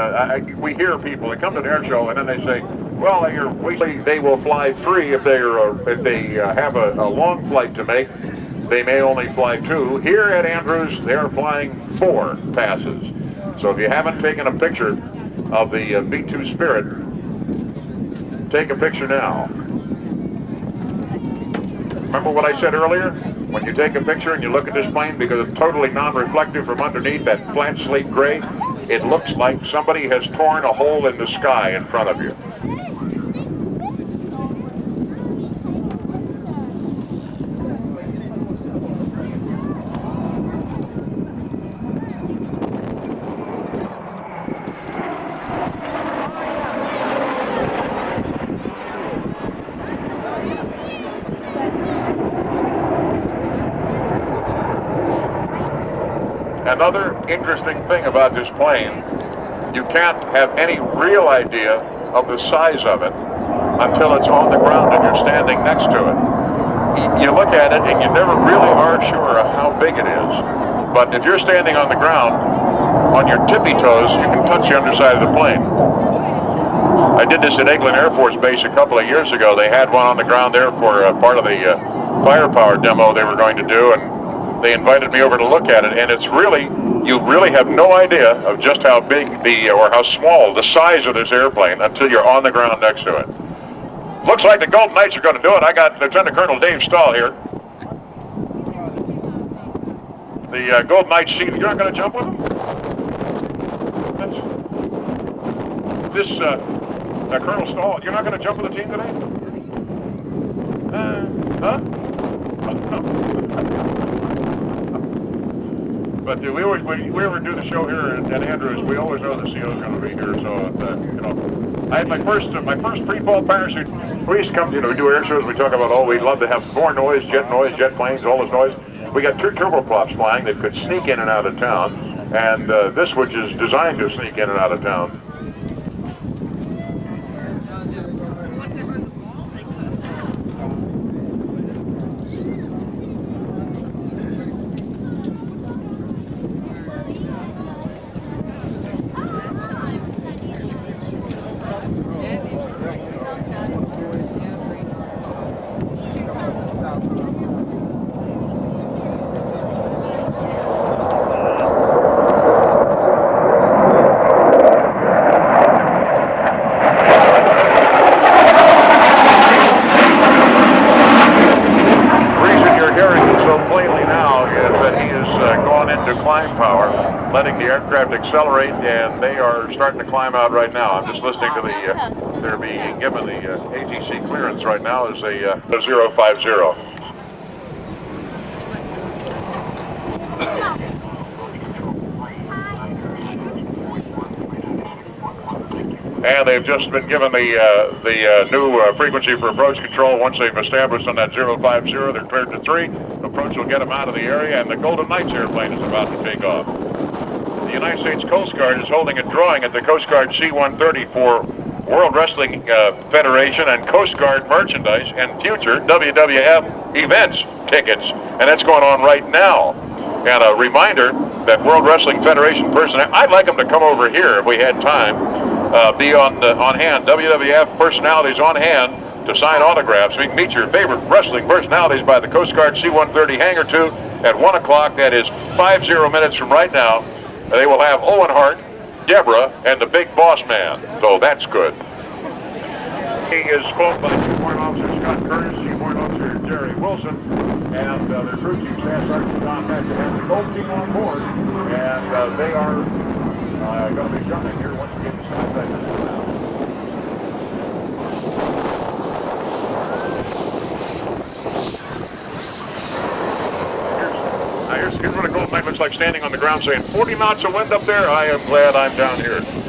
Speaker 1: we hear people, they come to an air show and then they say, well, they will fly 3 if they have a long flight to make. They may only fly 2. Here at Andrews, they are flying 4 passes. So if you haven't taken a picture of the B-2 Spirit, take a picture now. Remember what I said earlier? When you take a picture and you look at this plane, because it's totally non-reflective from underneath that flat slate gray, it looks like somebody has torn a hole in the sky in front of you. Another interesting thing about this plane, you can't have any real idea of the size of it until it's on the ground and you're standing next to it. You look at it and you never really are sure of how big it is. But if you're standing on the ground, on your tippy toes, you can touch the underside of the plane. I did this at Eglin Air Force Base a couple of years ago. They had one on the ground there for part of the firepower demo they were going to do, and they invited me over to look at it, and it's really, you really have no idea of just how big or how small the size of this airplane until you're on the ground next to it. Looks like the Golden Knights are going to do it. I got Lieutenant Colonel Dave Stahl here. The Golden Knights, you're not going to jump with them? Colonel Stahl, you're not going to jump with the team today? Huh? But we ever do the show here at Andrews, we always know the CO is going to be here. So you know, I had my first pre-fall parachute. We used to come, you know, we do air shows. We talk about, we'd love to have more noise, jet planes, all this noise. We got 2 turboprops flying that could sneak in and out of town, and this which is designed to sneak in and out of town. Letting the aircraft accelerate, and they are starting to climb out right now. I'm just listening to they're being given the ATC clearance right now as a 050. And they've just been given the new frequency for approach control. Once they've established on that 050, they're cleared to 3. Approach will get them out of the area, and the Golden Knights airplane is about to take off. The United States Coast Guard is holding a drawing at the Coast Guard C-130 for World Wrestling Federation and Coast Guard merchandise and future WWF events tickets. And that's going on right now. And a reminder that World Wrestling Federation personnel, I'd like them to come over here if we had time, be on hand. WWF personalities on hand to sign autographs. We can meet your favorite wrestling personalities by the Coast Guard C-130 Hangar 2 at 1 o'clock. That is 50 minutes from right now. They will have Owen Hart, Deborah, and the Big Boss Man. So that's good. He is spoken by Seaborne Officer Scott Curtis, Seaborne Officer Jerry Wilson, and their crew chief Staff Sergeant Don Metcalf has the Gold Team on board, and they are going to be jumping here once we get to stop that now. Here's Here's what a gold knight looks like standing on the ground saying, 40 knots of wind up there. I am glad I'm down here.